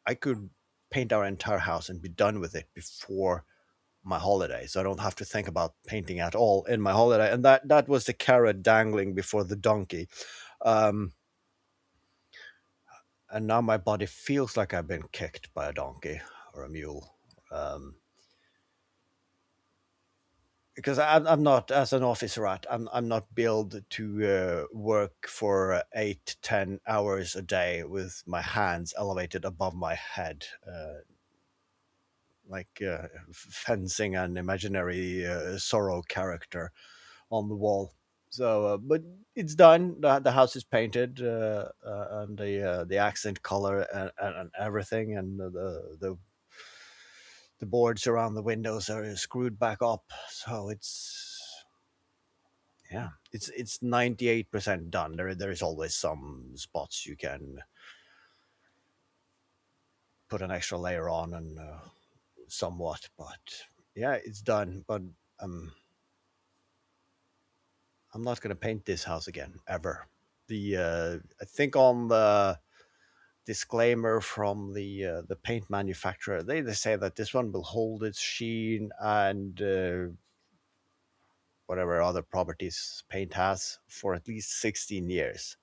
I could paint our entire house and be done with it before my holiday, so I don't have to think about painting at all in my holiday. And that was the carrot dangling before the donkey. Um, and now my body feels like I've been kicked by a donkey or a mule. Because I'm not, as an office rat, I'm not built to work for 8 to 10 hours a day with my hands elevated above my head, like fencing an imaginary sorrow character on the wall. So, but it's done. The house is painted, and the accent color and everything, and the boards around the windows are screwed back up. So it's, yeah, it's 98% done. There is always some spots you can put an extra layer on and somewhat, but yeah, it's done. But um, I'm not going to paint this house again ever. The I think on the disclaimer from the paint manufacturer, they say that this one will hold its sheen and whatever other properties paint has for at least 16 years.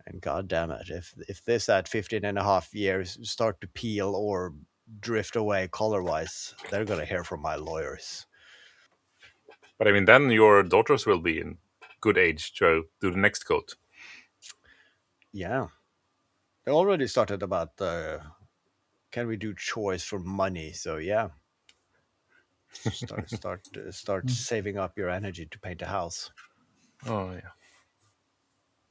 And god damn it, if this at 15 and a half years start to peel or drift away color wise, they're gonna hear from my lawyers. But I mean, then your daughters will be in good age to do the next coat. Yeah, they already started about can we do chores for money? So yeah, start saving up your energy to paint a house. Oh yeah.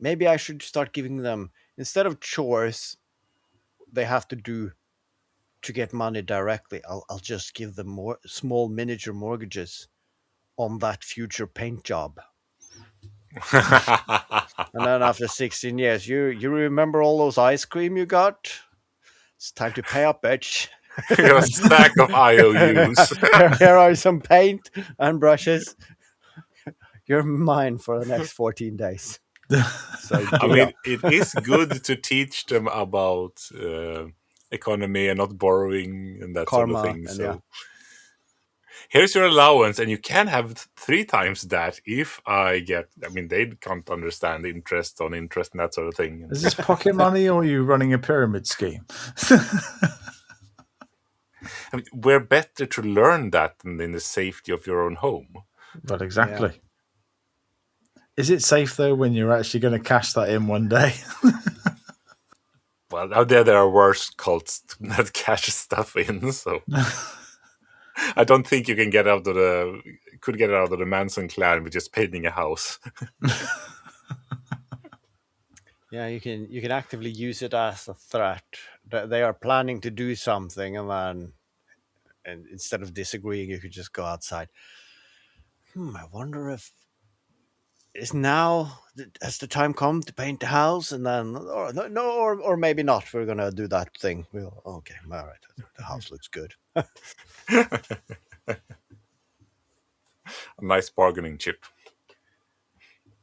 Maybe I should start giving them, instead of chores they have to do to get money directly. I'll just give them more small miniature mortgages on that future paint job. And then after 16 years, you remember all those ice cream you got? It's time to pay up, bitch. You have a stack of IOUs. Here are some paint and brushes. You're mine for the next 14 days. So I giddy mean, up. it is good to teach them about economy and not borrowing and that sort of Karma, thing. and yeah. So here's your allowance, and you can have 3 times that if I get. I mean, they can't understand interest on interest and that sort of thing. Is this pocket money or are you running a pyramid scheme? I mean, we're better to learn that than in the safety of your own home. Well, Yeah. exactly. Is it safe though when you're actually going to cash that in one day? Well, out there are worse cults that cash stuff in. So I don't think you can get out of the could get out of the Manson clan with just painting a house. Yeah, you can actively use it as a threat. They are planning to do something, and then, and instead of disagreeing, you could just go outside. I wonder if is now has the time come to paint the house, and then, or no, or maybe not. We're gonna do that thing. We'll, okay, all right. The house looks good. A nice bargaining chip.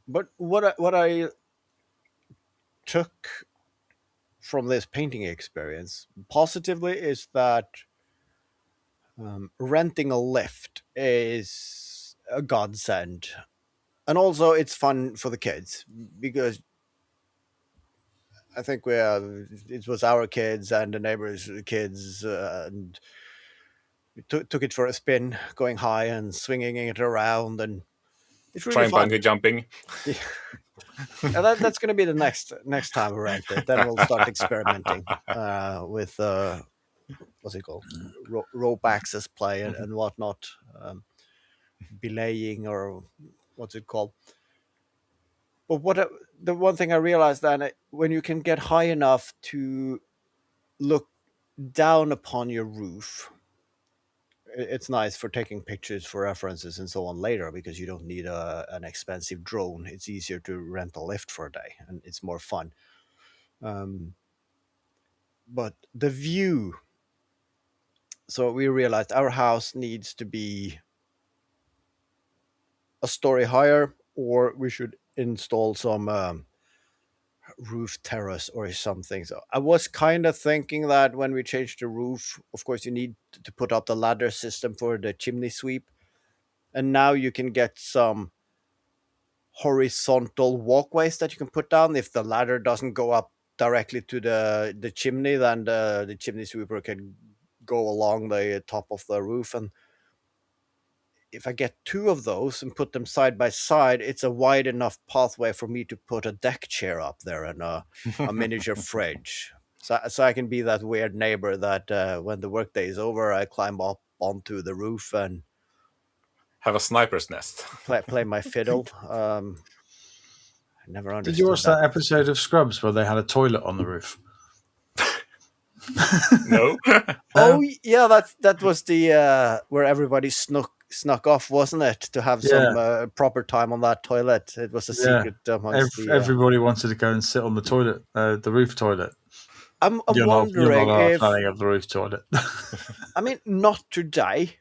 But what I took from this painting experience positively is that renting a lift is a godsend, and also it's fun for the kids because I think it was our kids and the neighbors' kids, and we took it for a spin, going high and swinging it around, and it's really Trying fun. bungee jumping. Yeah. And that's going to be the next time we rent it. Then we'll start experimenting with what's it called, rope access play and whatnot, belaying, or what's it called. But the one thing I realized then, when you can get high enough to look down upon your roof. It's nice for taking pictures for references and so on later because you don't need an expensive drone. It's easier to rent a lift for a day and it's more fun. Um, but the view. So we realized our house needs to be a story higher, or we should install some roof terrace or something. So I was kind of thinking that when we change the roof, of course, you need to put up the ladder system for the chimney sweep. And now you can get some horizontal walkways that you can put down. If the ladder doesn't go up directly to the chimney, then the chimney sweeper can go along the top of the roof. And if I get two of those and put them side by side, it's a wide enough pathway for me to put a deck chair up there and a miniature fridge. So I can be that weird neighbor that when the workday is over, I climb up onto the roof and Have a sniper's nest. play my fiddle. I never Did you understood watch that episode of Scrubs where they had a toilet on the roof? No. Oh yeah, that was the where everybody snuck off, wasn't it? To have some proper time on that toilet. It was a secret amongst Everybody wanted to go and sit on the toilet, the roof toilet. I'm You're wondering not if planning of the roof toilet. I mean not today.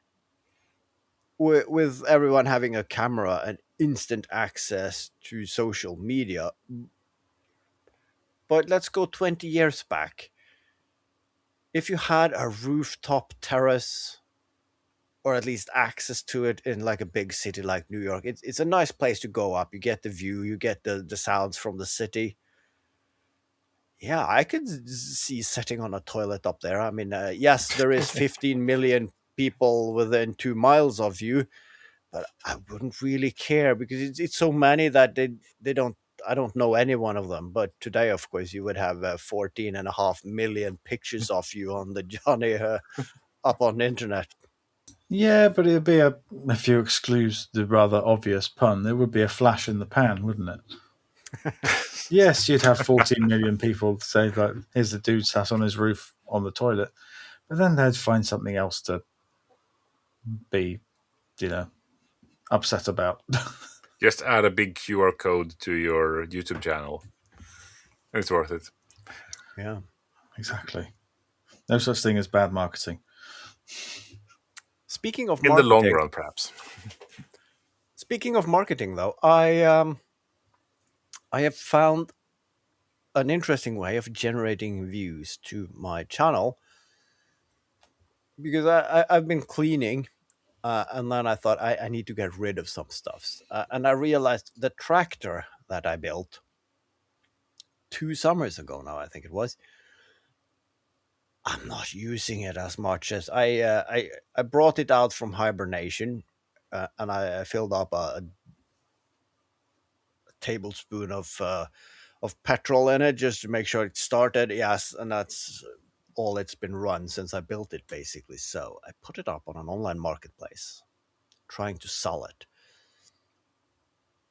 With everyone having a camera and instant access to social media, but let's go 20 years back. If you had a rooftop terrace, or at least access to it in like a big city like New York, it's a nice place to go up. You get the view, you get the sounds from the city. Yeah, I could see sitting on a toilet up there. I mean, yes, there is 15 million people within 2 miles of you, but I wouldn't really care because it's so many that they don't. I don't know any one of them. But today, of course, you would have 14.5 million pictures of you on the Johnny up on the internet. Yeah, but it'd be if you exclude the rather obvious pun, there would be a flash in the pan, wouldn't it? Yes, you'd have 14 million people say that here's the dude sat on his roof on the toilet, but then they'd find something else to be, upset about. Just add a big QR code to your YouTube channel. It's worth it. Yeah, Exactly. No such thing as bad marketing. Speaking of In marketing, the long run, perhaps. Speaking of marketing, though, I have found an interesting way of generating views to my channel because I've been cleaning, and then I thought I need to get rid of some stuffs, and I realized the tractor that I built 2 summers ago now, I think it was. I'm not using it as much as I brought it out from hibernation, and I filled up a tablespoon of petrol in it just to make sure it started. Yes, and that's all it's been run since I built it, basically. So I put it up on an online marketplace, trying to sell it.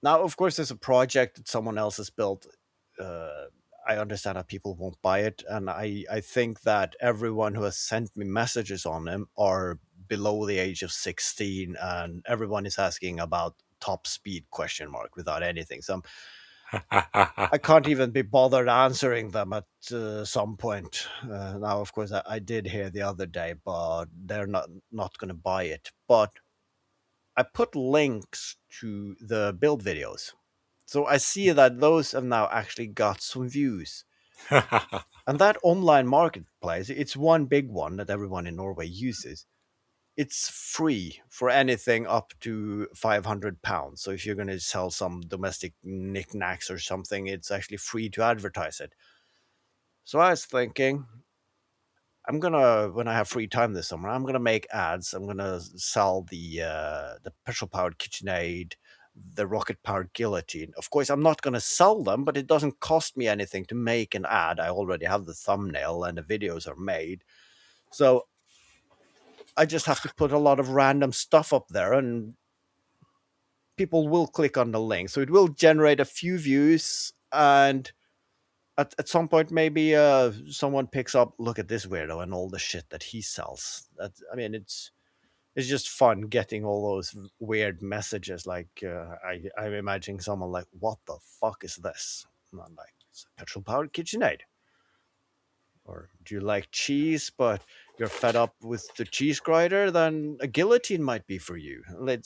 Now, of course, there's a project that someone else has built. I understand that people won't buy it, and I think that everyone who has sent me messages on them are below the age of 16, and everyone is asking about top speed ? Without anything. So I can't even be bothered answering them at some point. Now, of course, I did hear the other day, but they're not going to buy it. But I put links to the build videos. So I see that those have now actually got some views. And that online marketplace, it's one big one that everyone in Norway uses. It's free for anything up to £500. So if you're going to sell some domestic knickknacks or something, it's actually free to advertise it. So I was thinking, when I have free time this summer, I'm gonna make ads. I'm gonna sell the petrol-powered KitchenAid, the rocket-powered guillotine. Of course, I'm not gonna sell them, but it doesn't cost me anything to make an ad. I already have the thumbnail and the videos are made. So I just have to put a lot of random stuff up there and people will click on the link. So it will generate a few views and at some point maybe someone picks up, look at this weirdo and all the shit that he sells. That, I mean, it's just fun getting all those weird messages. Like I'm imagining someone like, what the fuck is this? And I'm like, it's a petrol powered KitchenAid. Or do you like cheese, but you're fed up with the cheese grinder? Then a guillotine might be for you.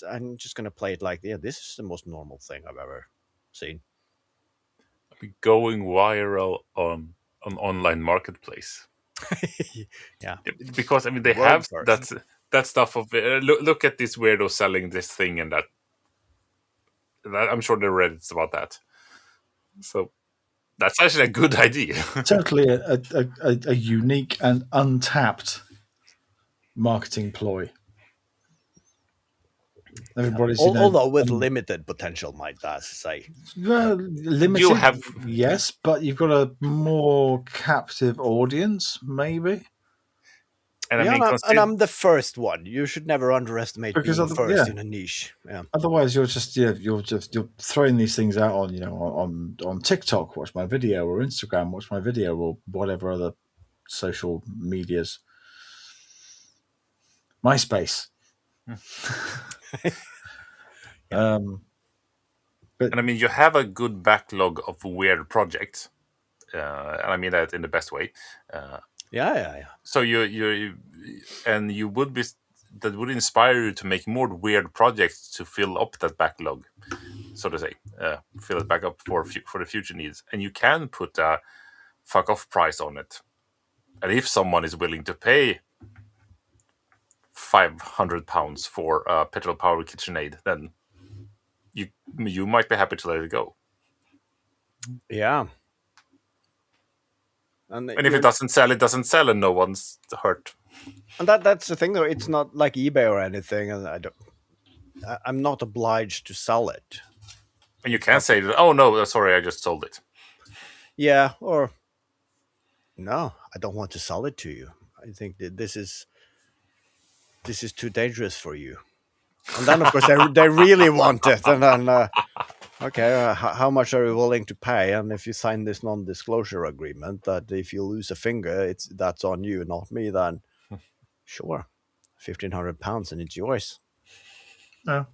I'm just gonna play it like, yeah, this is the most normal thing I've ever seen. Going viral on online marketplace. Yeah, Because I mean, they world have first. that stuff of look at this weirdo selling this thing and that. I'm sure the Reddit's about that. So that's actually a good idea. Totally a unique and untapped marketing ploy. Everybody's, Although with limited potential, might I say. limited. You have, yes, but you've got a more captive audience, maybe. and I Yeah, mean, and I'm the first one. You should never underestimate Because being first yeah. in a niche. Yeah. Otherwise, you're throwing these things out on on TikTok. Watch my video, or Instagram. Watch my video, or whatever other social medias. MySpace. But and I mean, you have a good backlog of weird projects, and I mean that in the best way. Yeah. So and you would be that would inspire you to make more weird projects to fill up that backlog, so to say, fill it back up for the future needs, and you can put a fuck off price on it, and if someone is willing to pay £500 for a petrol powered KitchenAid, then you might be happy to let it go. Yeah. And if it doesn't sell, it doesn't sell, and no one's hurt. And that's the thing, though. It's not like eBay or anything, and I'm not obliged to sell it. And you can say that, oh no, sorry, I just sold it. Yeah, or no, I don't want to sell it to you. I think that this is too dangerous for you. And then, of course, they really want it, and then okay, how much are you willing to pay? And if you sign this non-disclosure agreement that if you lose a finger, that's on you, not me, then sure, £1,500 and it's yours. no.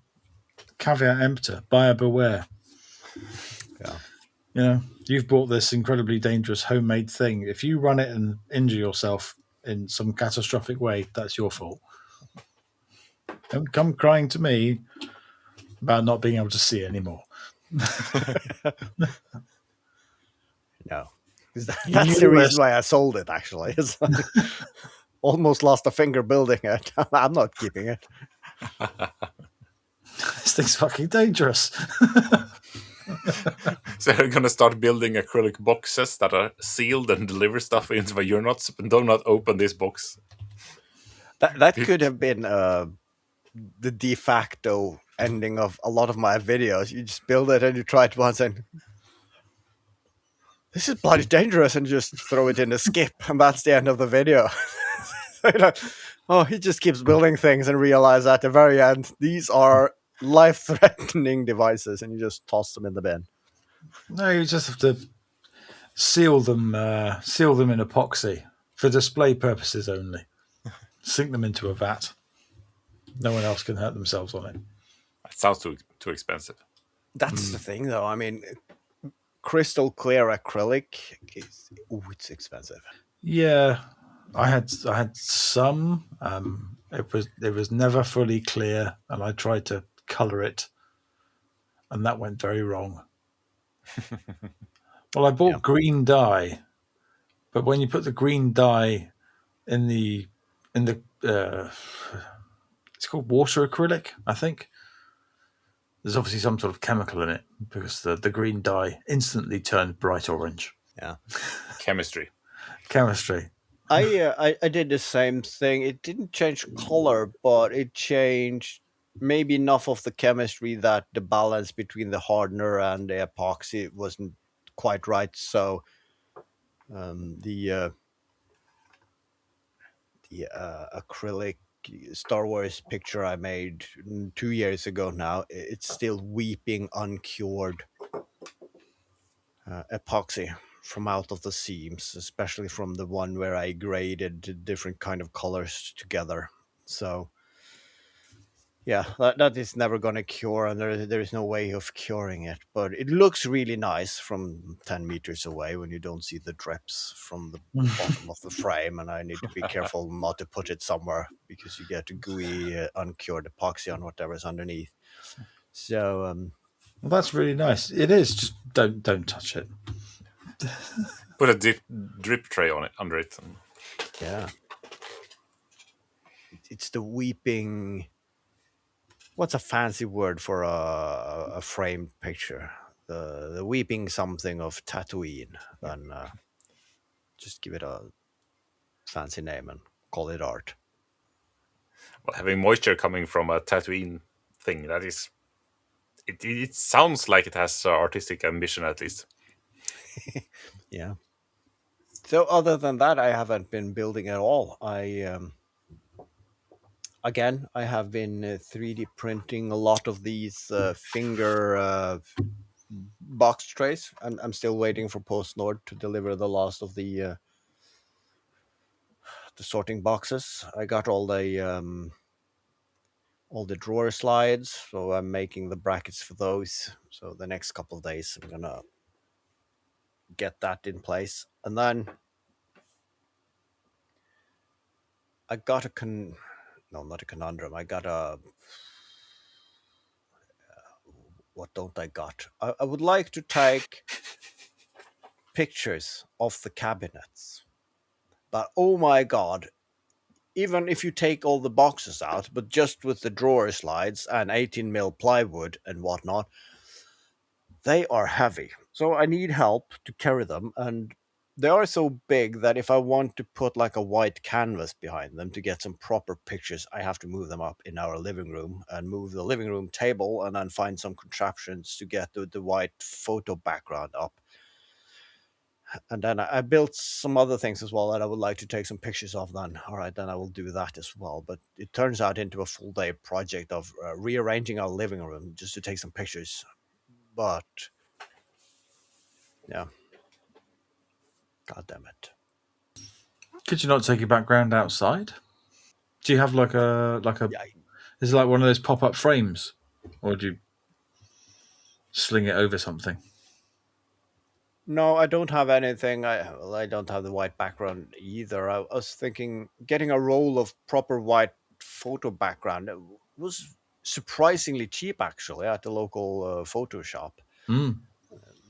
Caveat emptor, buyer beware. Yeah. You've bought this incredibly dangerous homemade thing. If you run it and injure yourself in some catastrophic way, that's your fault. Don't come crying to me about not being able to see anymore. No. That's the reason why I sold it, actually. Almost lost a finger building it. I'm not keeping it. This thing's fucking dangerous. So they're gonna start building acrylic boxes that are sealed and deliver stuff into, but do not open this box. That could have been the de facto ending of a lot of my videos. You just build it and you try it once and this is bloody dangerous, and just throw it in a skip, and that's the end of the video. He just keeps building things and realize at the very end these are life-threatening devices, and you just toss them in the bin. No, you just have to seal them in epoxy for display purposes only. Sink them into a vat. No one else can hurt themselves on it. It sounds too expensive. That's the thing, though. I mean, crystal clear acrylic it's expensive. Yeah, I had some. It was never fully clear, and I tried to color it, and that went very wrong. Well, I bought green dye, but when you put the green dye in the it's called water acrylic, I think. There's obviously some sort of chemical in it because the green dye instantly turned bright orange. Yeah. Chemistry. I did the same thing. It didn't change color, but it changed maybe enough of the chemistry that the balance between the hardener and the epoxy wasn't quite right. So the acrylic Star Wars picture I made 2 years ago now, it's still weeping uncured epoxy. from out of the seams, especially from the one where I graded the different kind of colors together. So yeah, that is never going to cure, and there is no way of curing it. But it looks really nice from 10 meters away when you don't see the drips from the bottom of the frame. And I need to be careful not to put it somewhere because you get gooey, uncured epoxy on whatever's underneath. So Well, that's really nice. It is. Just don't touch it. Put a drip tray on it under it. yeah, it's the weeping. What's a fancy word for a framed picture? The weeping something of Tatooine. Then just give it a fancy name and call it art. Well, having moisture coming from a Tatooine thing, that is, it sounds like it has artistic ambition at least. Yeah. So other than that, I haven't been building at all. I have been 3D printing a lot of these finger box trays. I'm still waiting for PostNord to deliver the last of the sorting boxes. I got all the drawer slides, so I'm making the brackets for those. So the next couple of days, I'm gonna get that in place, and then I got no, not a conundrum. I got a what don't I got? I would like to take pictures of the cabinets, but oh my god! Even if you take all the boxes out, but just with the drawer slides and 18 mil plywood and whatnot, they are heavy. So I need help to carry them, and they are so big that if I want to put like a white canvas behind them to get some proper pictures, I have to move them up in our living room and move the living room table and then find some contraptions to get the white photo background up. And then I built some other things as well that I would like to take some pictures of then. All right, then I will do that as well. But it turns out into a full day project of rearranging our living room just to take some pictures. But yeah, god damn it. Could you not take your background outside? Do you have like a? Yeah, Is it like one of those pop-up frames, or do you sling it over something? no, I don't have anything. I don't have the white background either. I was thinking getting a roll of proper white photo background was surprisingly cheap actually at the local photo shop. Mm.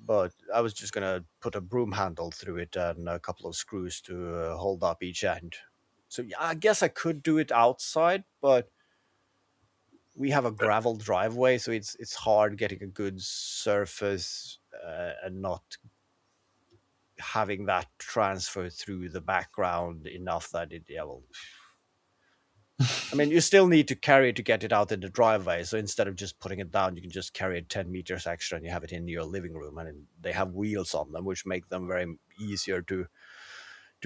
But I was just gonna put a broom handle through it and a couple of screws to hold up each end. So yeah, I guess I could do it outside, but we have a gravel driveway, so it's hard getting a good surface and not having that transfer through the background enough that it, yeah, well, I mean, you still need to carry it to get it out in the driveway. So instead of just putting it down, you can just carry it 10 meters extra and you have it in your living room. And they have wheels on them, which make them very easier to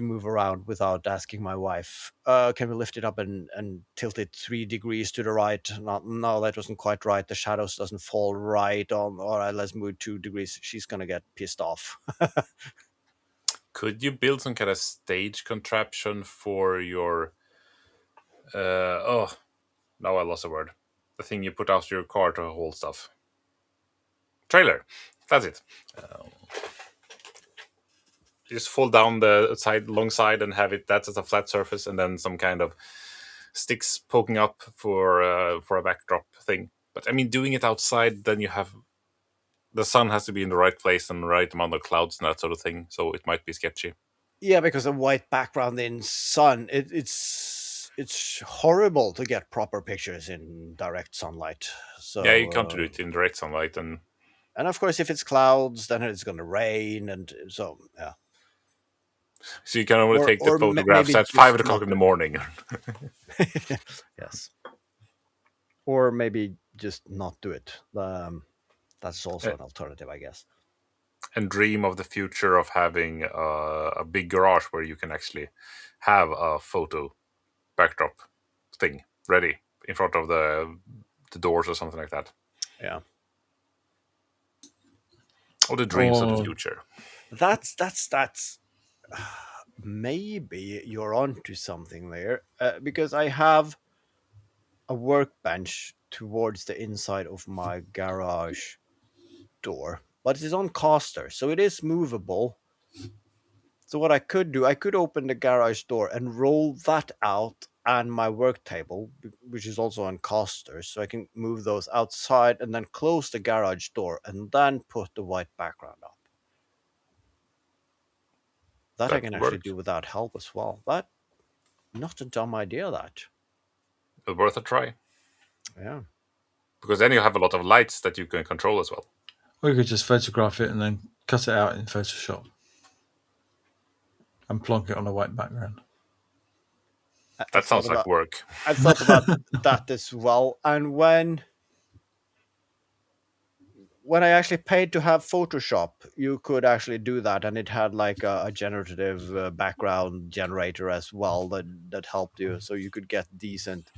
move around without asking my wife, can we lift it up and tilt it 3 degrees to the right? No, that wasn't quite right. The shadows doesn't fall right on. All right, let's move 2 degrees. She's going to get pissed off. Could you build some kind of stage contraption for your? Oh, now I lost a word. The thing you put out your car to hold stuff. Trailer. That's it. Just fold down the side, long side, and have it. That's as a flat surface, and then some kind of sticks poking up for a backdrop thing. But I mean, doing it outside, then you have the sun has to be in the right place and the right amount of clouds and that sort of thing. So it might be sketchy. Yeah, because a white background in sun, it's horrible to get proper pictures in direct sunlight. Yeah, you So can't do it in direct sunlight, and of course, if it's clouds, then it's going to rain, and so yeah. so you can only take the Or photographs maybe at five just o'clock not in do the it. morning. Yes, or maybe just not do it. That's Uh, also an alternative, I guess. and dream of the future of having a big garage where you can actually have a photo backdrop thing ready in front of the doors or something like that. Yeah. Or the dreams of the Or future. That's maybe you're onto something there, because I have a workbench towards the inside of my garage door, but it is on casters, so it is movable. So what I could do, I could open the garage door and roll that out and my work table, which is also on casters, so I can move those outside and then close the garage door and then put the white background up. That I That can would actually work. do without help as well. That not a dumb idea. That It's worth a try. yeah. Because then you have a lot of lights that you can control as well. Or you could just photograph it and then cut it out in Photoshop and plonk it on a white background. That sounds like work. I've thought about that as well. And when I actually paid to have Photoshop, you could actually do that, and it had like a generative background generator as well that helped you, so you could get decent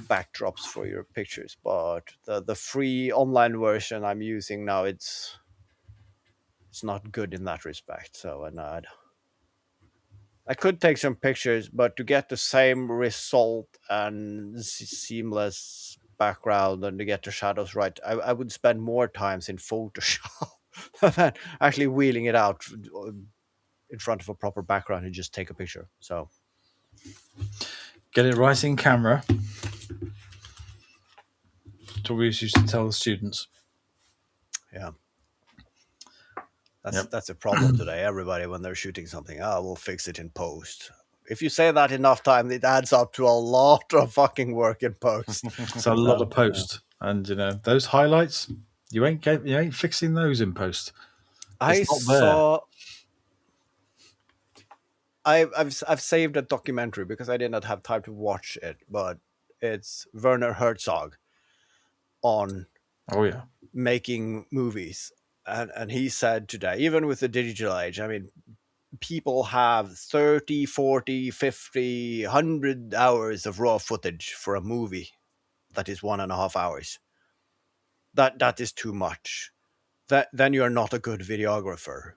backdrops for your pictures. But the free online version I'm using now, it's not good in that respect. So and I could take some pictures, but to get the same result and seamless background and to get the shadows right, I would spend more times in Photoshop than actually wheeling it out in front of a proper background and just take a picture. So Get it right in camera. That's what we used to tell the students. yeah, Yep. that's a problem today. Everybody, when they're shooting something, we'll fix it in post. If you say that enough time, it adds up to a lot of fucking work in post. It's a lot of post, and those highlights. You ain't fixing those in post. I It's not there. I've saved a documentary because I did not have time to watch it, but it's Werner Herzog on Oh yeah. making movies. And he said today, even with the digital age, I mean, people have 30, 40, 50, 100 hours of raw footage for a movie that is 1.5 hours. That is too much. Then you're not a good videographer.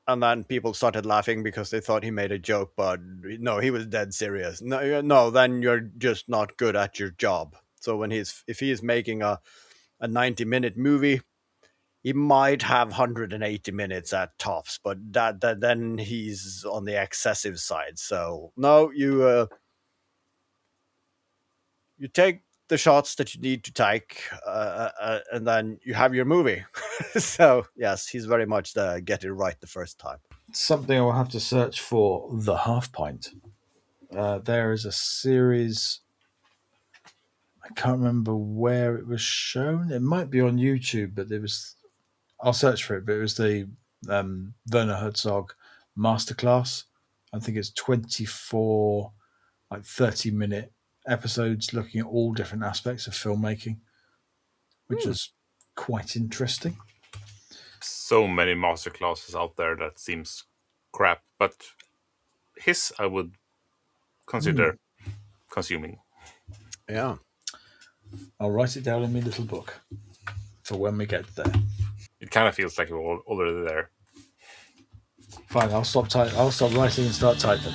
And then people started laughing because they thought he made a joke, but no, he was dead serious. No, then you're just not good at your job. So if he is making a 90-minute movie, he might have 180 minutes at tops, but that then he's on the excessive side. So no, you take the shots that you need to take, and then you have your movie. So yes, he's very much the get it right the first time. Something I will have to search for. The Half Pint. There is a series. I can't remember where it was shown. It might be on YouTube, but it was. I'll search for it. But it was the Werner Herzog masterclass. I think it's 24, like 30-minute episodes looking at all different aspects of filmmaking, which is quite interesting. So many master classes out there that seems crap, but his I would consider consuming. Yeah. I'll write it down in my little book for when we get there. It kind of feels like we're already there. Fine, I'll stop writing and start typing.